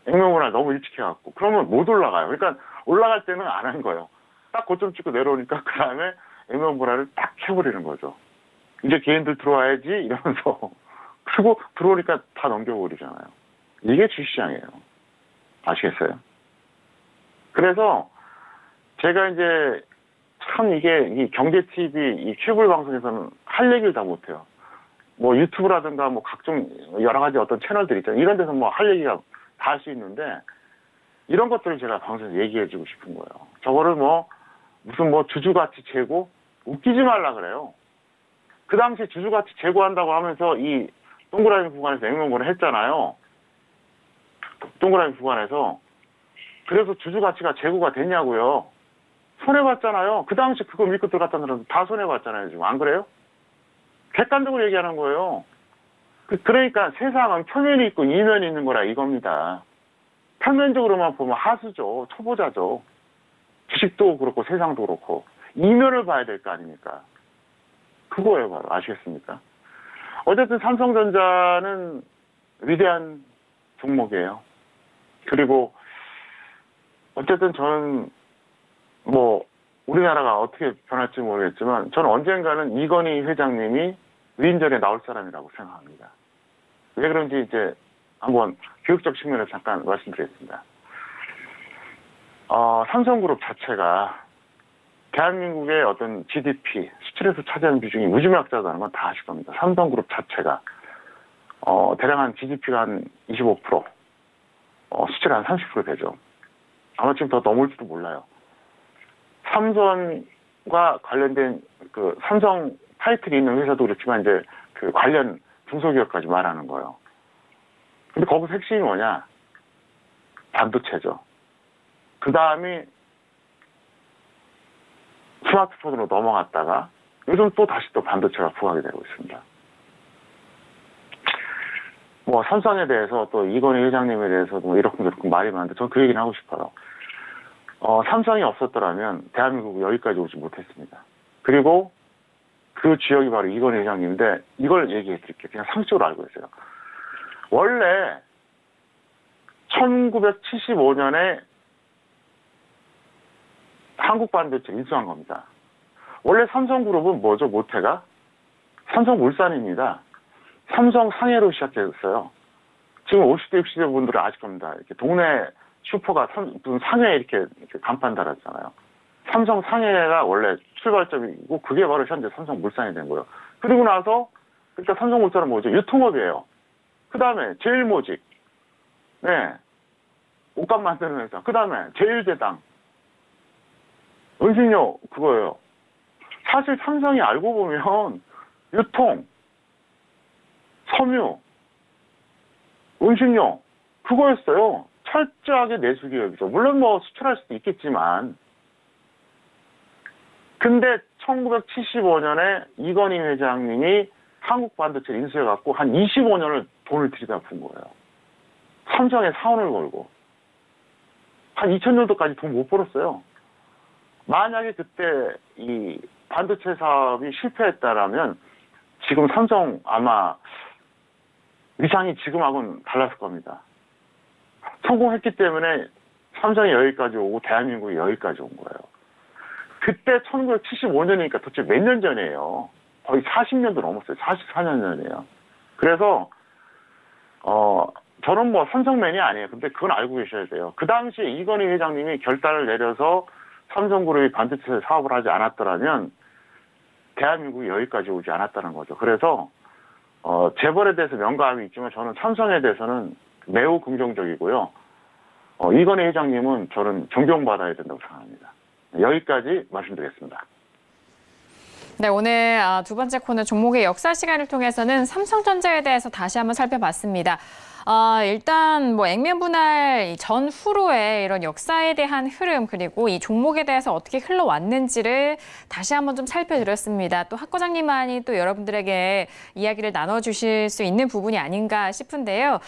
액면불안을 너무 일찍 해갖고. 그러면 못 올라가요. 그러니까 올라갈 때는 안 한 거예요. 딱 고점 찍고 내려오니까 그 다음에 액면불안을 딱 해버리는 거죠. 이제 개인들 들어와야지 이러면서. 그리고 들어오니까 다 넘겨버리잖아요. 이게 주시장이에요. 아시겠어요? 그래서 제가 이제 참 이게 이 경제TV, 이 케이블 방송에서는 할 얘기를 다 못해요. 유튜브라든가 각종 여러 가지 어떤 채널들 있잖아요. 이런 데서 할 얘기가 다 할 수 있는데 이런 것들을 제가 방송에서 얘기해주고 싶은 거예요. 저거를 무슨 주주가치 재고 웃기지 말라 그래요. 그 당시 주주가치 재고한다고 하면서 이 동그라미 구간에서 액면불안 했잖아요. 동그라미 구간에서. 그래서 주주가치가 재고가 됐냐고요. 손해봤잖아요. 그 당시 그거 믿고 들어갔다는 사람들 다 손해봤잖아요. 지금 안 그래요? 객관적으로 얘기하는 거예요. 그러니까 세상은 표면이 있고 이면이 있는 거라 이겁니다. 표면적으로만 보면 하수죠. 초보자죠. 주식도 그렇고 세상도 그렇고 이면을 봐야 될 거 아닙니까? 그거예요 바로. 아시겠습니까? 어쨌든 삼성전자는 위대한 종목이에요. 그리고 어쨌든 저는 우리나라가 어떻게 변할지 모르겠지만 저는 언젠가는 이건희 회장님이 위인전에 나올 사람이라고 생각합니다. 왜 그런지 이제 한번 교육적 측면에서 잠깐 말씀드리겠습니다. 삼성그룹 자체가 대한민국의 어떤 GDP, 수출에서 차지하는 비중이 무지막지하다는 건 다 아실 겁니다. 삼성그룹 자체가 대략 한 GDP가 한 25%, 수출이 한 30% 되죠. 아마 지금 더 넘을지도 몰라요. 삼성과 관련된 그 삼성 타이틀이 있는 회사도 그렇지만 이제 그 관련 중소기업까지 말하는 거예요. 근데 거기서 핵심이 뭐냐? 반도체죠. 그 다음이 스마트폰으로 넘어갔다가 요즘 또 다시 또 반도체가 부각이 되고 있습니다. 삼성에 대해서 또 이건희 회장님에 대해서도 이렇게 말이 많은데 저는 그 얘기는 하고 싶어요. 삼성이 없었더라면 대한민국은 여기까지 오지 못했습니다. 그리고 그 지역이 바로 이건희 회장님인데 이걸 얘기해 드릴게요. 그냥 상식적으로 알고 있어요. 원래 1975년에 한국반도체 인수한 겁니다. 원래 삼성그룹은 뭐죠? 모태가? 삼성물산입니다. 삼성상해로 시작했어요. 지금 50대, 60대 분들은 아실 겁니다. 이렇게 동네 슈퍼가 무슨 상해에 이렇게 간판 달았잖아요. 삼성상해가 원래 출발점이고 그게 바로 현재 삼성물산이 된 거예요. 그리고 나서 그러니까 삼성물산은 뭐죠? 유통업이에요. 그 다음에 제일모직, 네, 옷감 만드는 회사. 그 다음에 제일제당, 은신료 그거예요. 사실 삼성이 알고 보면 유통, 섬유, 은신료 그거였어요. 철저하게 내수 기업이죠. 물론 뭐 수출할 수도 있겠지만. 근데 1975년에 이건희 회장님이 한국 반도체를 인수해갖고 한 25년을 돈을 들이다 푼 거예요. 삼성에 사원을 걸고. 한 2000년도까지 돈 못 벌었어요. 만약에 그때 이 반도체 사업이 실패했다라면 지금 삼성 아마 위상이 지금하고는 달랐을 겁니다. 성공했기 때문에 삼성이 여기까지 오고 대한민국이 여기까지 온 거예요. 그때 1975년이니까 도대체 몇 년 전이에요. 거의 40년도 넘었어요. 44년 전이에요. 그래서 저는 뭐 삼성맨이 아니에요. 근데 그건 알고 계셔야 돼요. 그 당시에 이건희 회장님이 결단을 내려서 삼성그룹이 반도체 사업을 하지 않았더라면 대한민국이 여기까지 오지 않았다는 거죠. 그래서 재벌에 대해서 명감이 있지만 저는 삼성에 대해서는 매우 긍정적이고요. 이건희 회장님은 저는 존경받아야 된다고 생각합니다. 여기까지 말씀드리겠습니다. 네, 오늘 두 번째 코너 종목의 역사 시간을 통해서는 삼성전자에 대해서 다시 한번 살펴봤습니다. 일단 뭐 액면 분할 전후로의 이런 역사에 대한 흐름 그리고 이 종목에 대해서 어떻게 흘러왔는지를 다시 한번 좀 살펴드렸습니다. 또 학 과장님만이 또 여러분들에게 이야기를 나눠주실 수 있는 부분이 아닌가 싶은데요.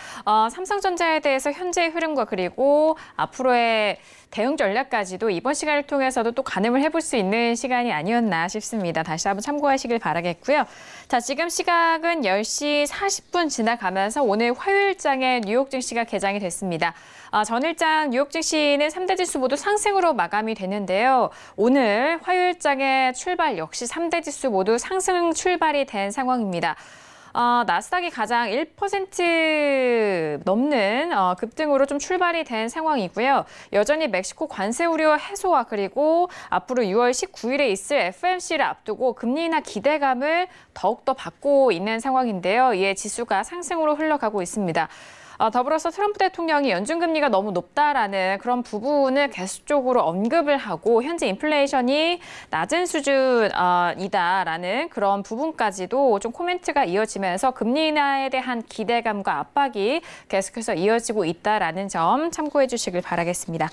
삼성전자에 대해서 현재의 흐름과 그리고 앞으로의 대응 전략까지도 이번 시간을 통해서도 또 가늠을 해볼 수 있는 시간이 아니었나 싶습니다. 다시 한번 참고하시길 바라겠고요. 자, 지금 시각은 10시 40분 지나가면서 오늘 화요일장에 뉴욕 증시가 개장이 됐습니다. 전일장 뉴욕 증시는 3대 지수 모두 상승으로 마감이 되는데요. 오늘 화요일장의 출발 역시 3대 지수 모두 상승 출발이 된 상황입니다. 나스닥이 가장 1% 넘는 급등으로 좀 출발이 된 상황이고요. 여전히 멕시코 관세 우려 해소와 그리고 앞으로 6월 19일에 있을 FOMC를 앞두고 금리 인하 기대감을 더욱더 받고 있는 상황인데요. 이에 지수가 상승으로 흘러가고 있습니다. 더불어서 트럼프 대통령이 연준금리가 너무 높다라는 그런 부분을 계속적으로 언급을 하고 현재 인플레이션이 낮은 수준이다라는 그런 부분까지도 좀 코멘트가 이어지면서 금리 인하에 대한 기대감과 압박이 계속해서 이어지고 있다라는 점 참고해 주시길 바라겠습니다.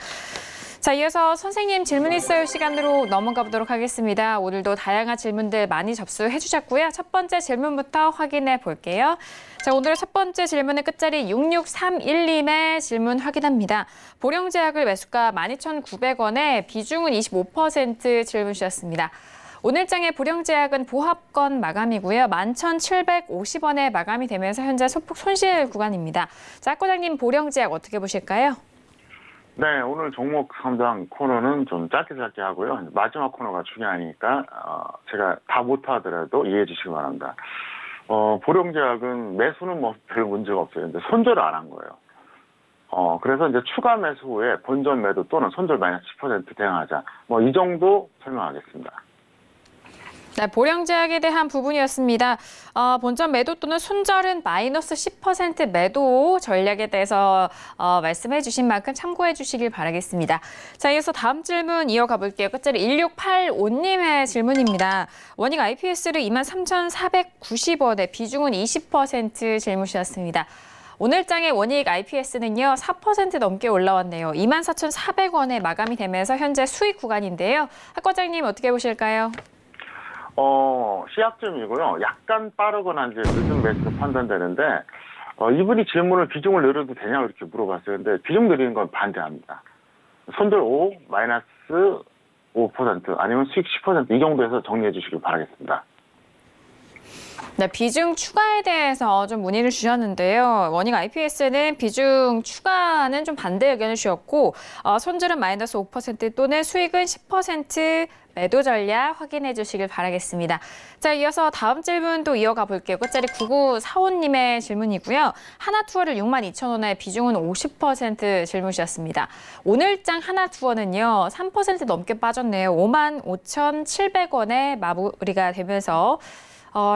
자, 이어서 선생님 질문 있어요 시간으로 넘어가 보도록 하겠습니다. 오늘도 다양한 질문들 많이 접수해 주셨고요. 첫 번째 질문부터 확인해 볼게요. 자, 오늘의 첫 번째 질문은 끝자리 6631님의 질문 확인합니다. 보령제약을 매수가 12,900원에 비중은 25% 질문 주셨습니다. 오늘장의 보령제약은 보합권 마감이고요. 11,750원에 마감이 되면서 현재 소폭 손실 구간입니다. 자, 학 과장님 보령제약 어떻게 보실까요? 네, 오늘 종목 상담 코너는 좀 짧게 하고요. 마지막 코너가 중요하니까 제가 다 못하더라도 이해해 주시기 바랍니다. 보령제약은 매수는 뭐 별 문제가 없어요. 근데 손절을 안 한 거예요. 그래서 이제 추가 매수 후에 본전 매도 또는 손절 마이너스 10% 대응하자. 뭐 이 정도 설명하겠습니다. 네, 보령제약에 대한 부분이었습니다. 본전 매도 또는 손절은 마이너스 10% 매도 전략에 대해서 말씀해 주신 만큼 참고해 주시길 바라겠습니다. 자, 이어서 다음 질문 이어가 볼게요. 끝자리 1685님의 질문입니다. 원익 IPS를 23,490원에 비중은 20% 질문 주셨습니다. 오늘장의 원익 IPS는요, 4% 넘게 올라왔네요. 24,400원에 마감이 되면서 현재 수익 구간인데요. 학 과장님 어떻게 보실까요? 시약점이고요. 약간 빠르거나 이제 늦은 매수로 판단되는데, 이분이 질문을 비중을 늘려도 되냐고 이렇게 물어봤어요. 근데 비중 늘리는 건 반대합니다. 손절 5, 마이너스 5% 아니면 수익 10% 이 정도에서 정리해 주시길 바라겠습니다. 네, 비중 추가에 대해서 좀 문의를 주셨는데요. 원익 IPS는 비중 추가는 좀 반대 의견을 주셨고 손절은 마이너스 5% 또는 수익은 10% 매도 전략 확인해 주시길 바라겠습니다. 자, 이어서 다음 질문도 이어가 볼게요. 끝자리 9945님의 질문이고요. 하나투어를 62,000원에 비중은 50% 질문 주셨습니다. 오늘장 하나투어는요, 3% 넘게 빠졌네요. 55,700원에 마무리가 되면서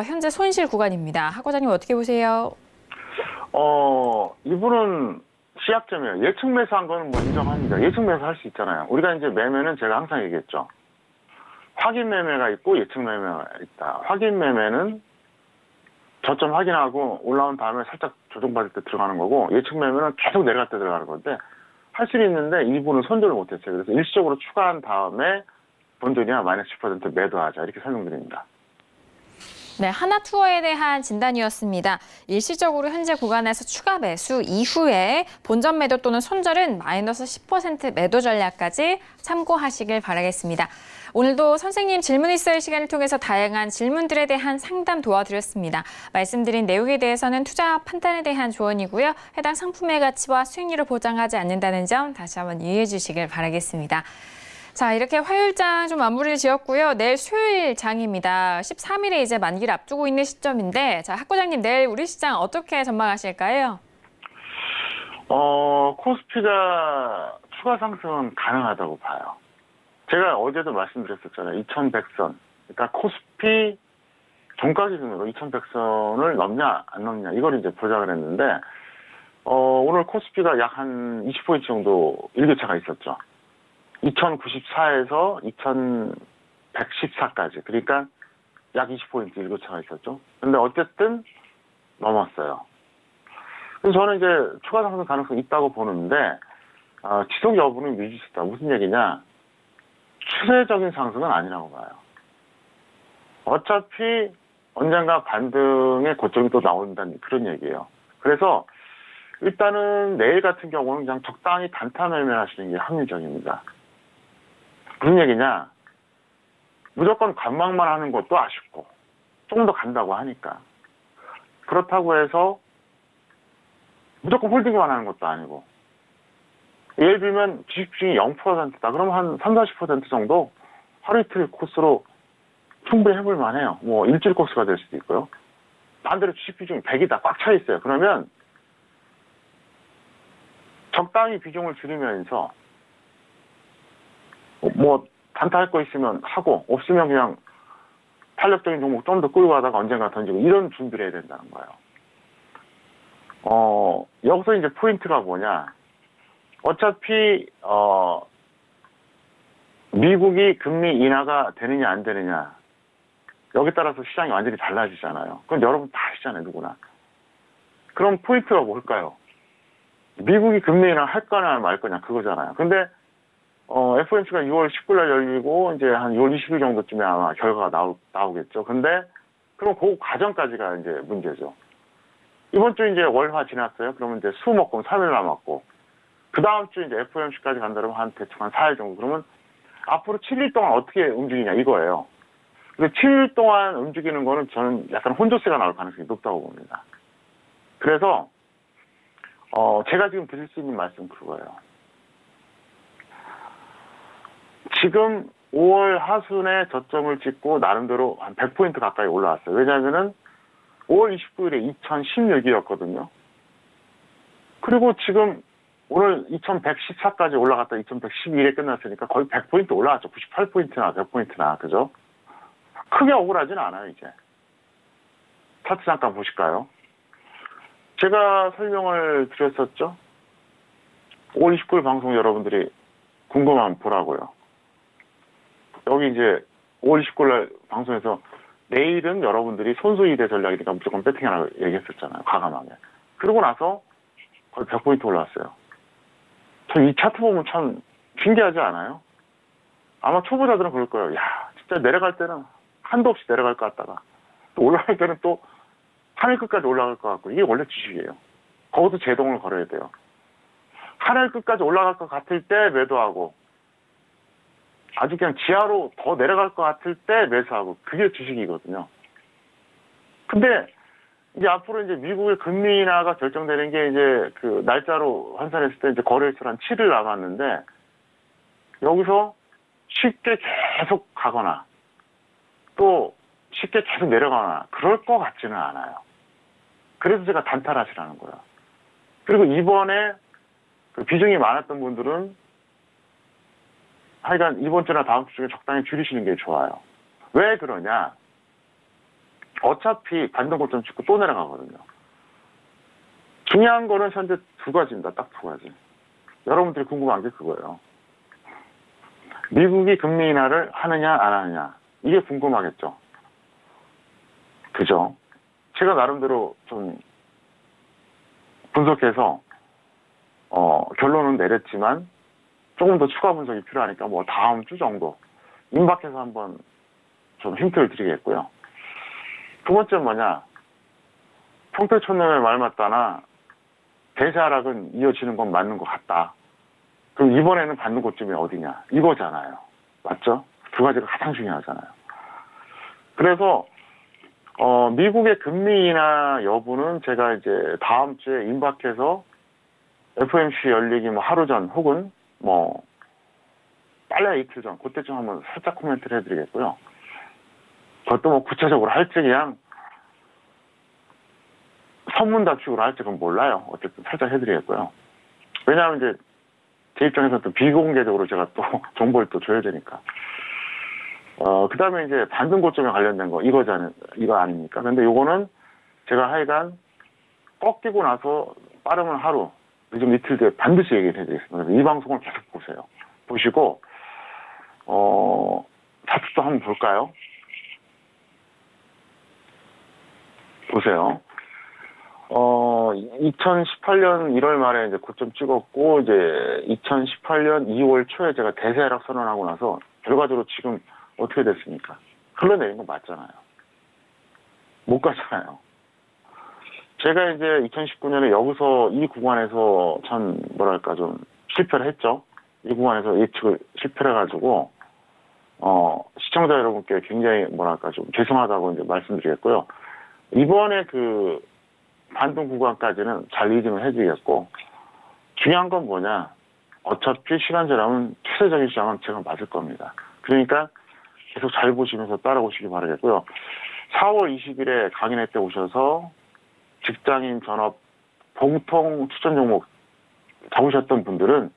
현재 손실 구간입니다. 학 과장님 어떻게 보세요? 이분은 시약점이에요. 예측 매수한 거는 뭐 인정합니다. 예측 매수 할 수 있잖아요. 우리가 이제 매매는 제가 항상 얘기했죠. 확인 매매가 있고 예측 매매가 있다. 확인 매매는 저점 확인하고 올라온 다음에 살짝 조정받을 때 들어가는 거고, 예측 매매는 계속 내려갈 때 들어가는 건데, 할 수는 있는데 일부는 손절을 못했어요. 그래서 일시적으로 추가한 다음에 본전이야 마이너스 10% 매도하자, 이렇게 설명드립니다. 네, 하나투어에 대한 진단이었습니다. 일시적으로 현재 구간에서 추가 매수 이후에 본전 매도 또는 손절은 마이너스 10% 매도 전략까지 참고하시길 바라겠습니다. 오늘도 선생님 질문 있어요 시간을 통해서 다양한 질문들에 대한 상담 도와드렸습니다. 말씀드린 내용에 대해서는 투자 판단에 대한 조언이고요. 해당 상품의 가치와 수익률을 보장하지 않는다는 점 다시 한번 이해해 주시길 바라겠습니다. 자, 이렇게 화요일장 좀 마무리를 지었고요. 내일 수요일장입니다. 13일에 이제 만기를 앞두고 있는 시점인데, 자, 학부장님 내일 우리 시장 어떻게 전망하실까요? 코스피가 추가 상승은 가능하다고 봐요. 제가 어제도 말씀드렸었잖아요. 2100선. 그러니까 코스피 종가 기준으로 2100선을 넘냐 안 넘냐 이걸 이제 보장을 했는데, 오늘 코스피가 약 한 20포인트 정도 일교차가 있었죠. 2094에서 2114까지. 그러니까 약 20포인트 일교차가 있었죠. 근데 어쨌든 넘었어요. 그래서 저는 이제 추가 상승 가능성이 있다고 보는데, 지속 여부는 미지수다. 무슨 얘기냐? 추세적인 상승은 아니라고 봐요. 어차피 언젠가 반등의 고점이 또 나온다는 그런 얘기예요. 그래서 일단은 내일 같은 경우는 그냥 적당히 단타 매매하시는 게 합리적입니다. 무슨 얘기냐? 무조건 관망만 하는 것도 아쉽고 조금 더 간다고 하니까. 그렇다고 해서 무조건 홀딩만 하는 것도 아니고, 예를 들면 주식 비중이 0%다. 그러면 한 30-40% 정도 하루 이틀 코스로 충분히 해볼 만해요. 뭐 일주일 코스가 될 수도 있고요. 반대로 주식 비중이 100이다. 꽉 차 있어요. 그러면 적당히 비중을 줄이면서 뭐 단타할 거 있으면 하고, 없으면 그냥 탄력적인 종목 좀 더 끌고 가다가 언젠가 던지고, 이런 준비를 해야 된다는 거예요. 여기서 이제 포인트가 뭐냐? 어차피 미국이 금리 인하가 되느냐 안 되느냐, 여기 따라서 시장이 완전히 달라지잖아요. 그건 여러분 다 아시잖아요, 누구나. 그럼 포인트가 뭘까요? 미국이 금리 인하 할 거냐 말 거냐, 그거잖아요. 근데 FOMC가 6월 19일 날 열리고 이제 한 6월 20일 정도쯤에 아마 결과가 나오겠죠. 근데 그럼 그 과정까지가 이제 문제죠. 이번 주 이제 월화 지났어요. 그러면 이제 수 먹고 3일 남았고, 그 다음 주 이제 FOMC까지 간다 그러면 한 대충 한 4일 정도. 그러면 앞으로 7일 동안 어떻게 움직이냐 이거예요. 근데 7일 동안 움직이는 거는 저는 약간 혼조세가 나올 가능성이 높다고 봅니다. 그래서 제가 지금 드릴 수 있는 말씀 그거예요. 지금 5월 하순에 저점을 찍고 나름대로 한 100포인트 가까이 올라왔어요. 왜냐하면은 5월 29일에 2116이었거든요. 그리고 지금 오늘 2114까지 올라갔다 2112에 끝났으니까 거의 100포인트 올라왔죠. 98포인트나 100포인트나. 그죠? 크게 억울하진 않아요, 이제. 차트 잠깐 보실까요? 제가 설명을 드렸었죠. 5월 29일 방송 여러분들이 궁금하면 보라고요. 여기 이제 5월 29일 날 방송에서 내일은 여러분들이 손수이대 전략이니까 무조건 배팅하라고 얘기했었잖아요. 과감하게. 그러고 나서 거의 100포인트 올라왔어요. 저 이 차트 보면 참 신기하지 않아요? 아마 초보자들은 그럴 거예요. 야, 진짜 내려갈 때는 한도 없이 내려갈 것 같다가 또 올라갈 때는 또 하늘 끝까지 올라갈 것 같고, 이게 원래 주식이에요. 거기서 제동을 걸어야 돼요. 하늘 끝까지 올라갈 것 같을 때 매도하고, 아주 그냥 지하로 더 내려갈 것 같을 때 매수하고, 그게 주식이거든요. 근데 이제 앞으로 이제 미국의 금리 인하가 결정되는 게 이제 그 날짜로 환산했을 때 이제 거래일수로 한 7일 남았는데, 여기서 쉽게 계속 가거나 또 쉽게 계속 내려가거나 그럴 것 같지는 않아요. 그래서 제가 단타하시라는 거예요. 그리고 이번에 그 비중이 많았던 분들은 하여간 이번 주나 다음 주 중에 적당히 줄이시는 게 좋아요. 왜 그러냐? 어차피 반등고점 찍고 또 내려가거든요. 중요한 거는 현재 두 가지입니다. 딱 두 가지. 여러분들이 궁금한 게 그거예요. 미국이 금리 인하를 하느냐 안 하느냐, 이게 궁금하겠죠. 그죠? 제가 나름대로 좀 분석해서 결론은 내렸지만 조금 더 추가 분석이 필요하니까 뭐 다음 주 정도 임박해서 한번 좀 힌트를 드리겠고요. 두 번째는 뭐냐, 평택촌놈의 말 맞다나 대세 하락은 이어지는 건 맞는 것 같다. 그럼 이번에는 받는 곳쯤이 어디냐 이거잖아요. 맞죠? 두 가지가 가장 중요하잖아요. 그래서 미국의 금리 인하 여부는 제가 이제 다음 주에 임박해서 FOMC 열리기 뭐 하루 전 혹은 뭐 빨라야 이틀 전 그때쯤 한번 살짝 코멘트를 해드리겠고요. 그것도 뭐 구체적으로 할지 그냥 선문답식으로 할지 그건 몰라요. 어쨌든 살짝 해드리겠고요. 왜냐하면 이제 제 입장에서 또 비공개적으로 제가 또 정보를 또 줘야 되니까. 그 다음에 이제 반등 고점에 관련된 거, 이거 아닙니까? 근데 요거는 제가 하여간 꺾이고 나서 빠르면 하루, 요즘 이틀 뒤에 반드시 얘기를 해드리겠습니다. 그래서 이 방송을 계속 보세요. 보시고, 차트도 한번 볼까요? 보세요. 2018년 1월 말에 이제 고점 찍었고, 이제 2018년 2월 초에 제가 대세 하락 선언하고 나서 결과적으로 지금 어떻게 됐습니까? 흘러내린 거 맞잖아요. 못 가잖아요. 제가 이제 2019년에 여기서 이 구간에서 참 뭐랄까 좀 실패를 했죠. 이 구간에서 예측을 실패를 해가지고 시청자 여러분께 굉장히 뭐랄까 좀 죄송하다고 이제 말씀드리겠고요. 이번에 그 반등 구간까지는 잘 리딩을 해드리겠고, 중요한 건 뭐냐, 어차피 시간제라면 추세적인 시장은 제가 맞을 겁니다. 그러니까 계속 잘 보시면서 따라오시기 바라겠고요. 4월 20일에 강인회 때 오셔서 직장인 전업 공통 추천 종목 잡으셨던 분들은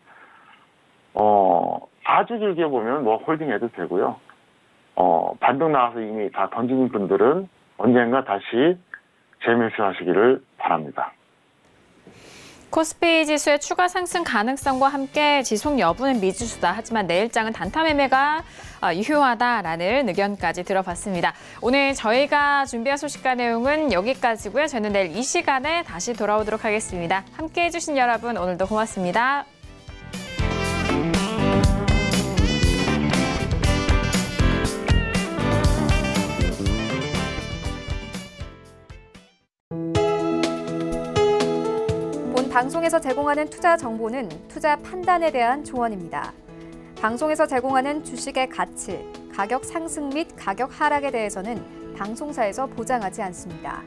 아주 길게 보면 뭐 홀딩해도 되고요. 반등 나와서 이미 다 던지는 분들은 언젠가 다시 재매수하시기를 바랍니다. 코스피 지수의 추가 상승 가능성과 함께 지속 여부는 미지수다. 하지만 내일장은 단타 매매가 유효하다라는 의견까지 들어봤습니다. 오늘 저희가 준비한 소식과 내용은 여기까지고요. 저는 내일 이 시간에 다시 돌아오도록 하겠습니다. 함께해 주신 여러분 오늘도 고맙습니다. 방송에서 제공하는 투자 정보는 투자 판단에 대한 조언입니다. 방송에서 제공하는 주식의 가치, 가격 상승 및 가격 하락에 대해서는 방송사에서 보장하지 않습니다.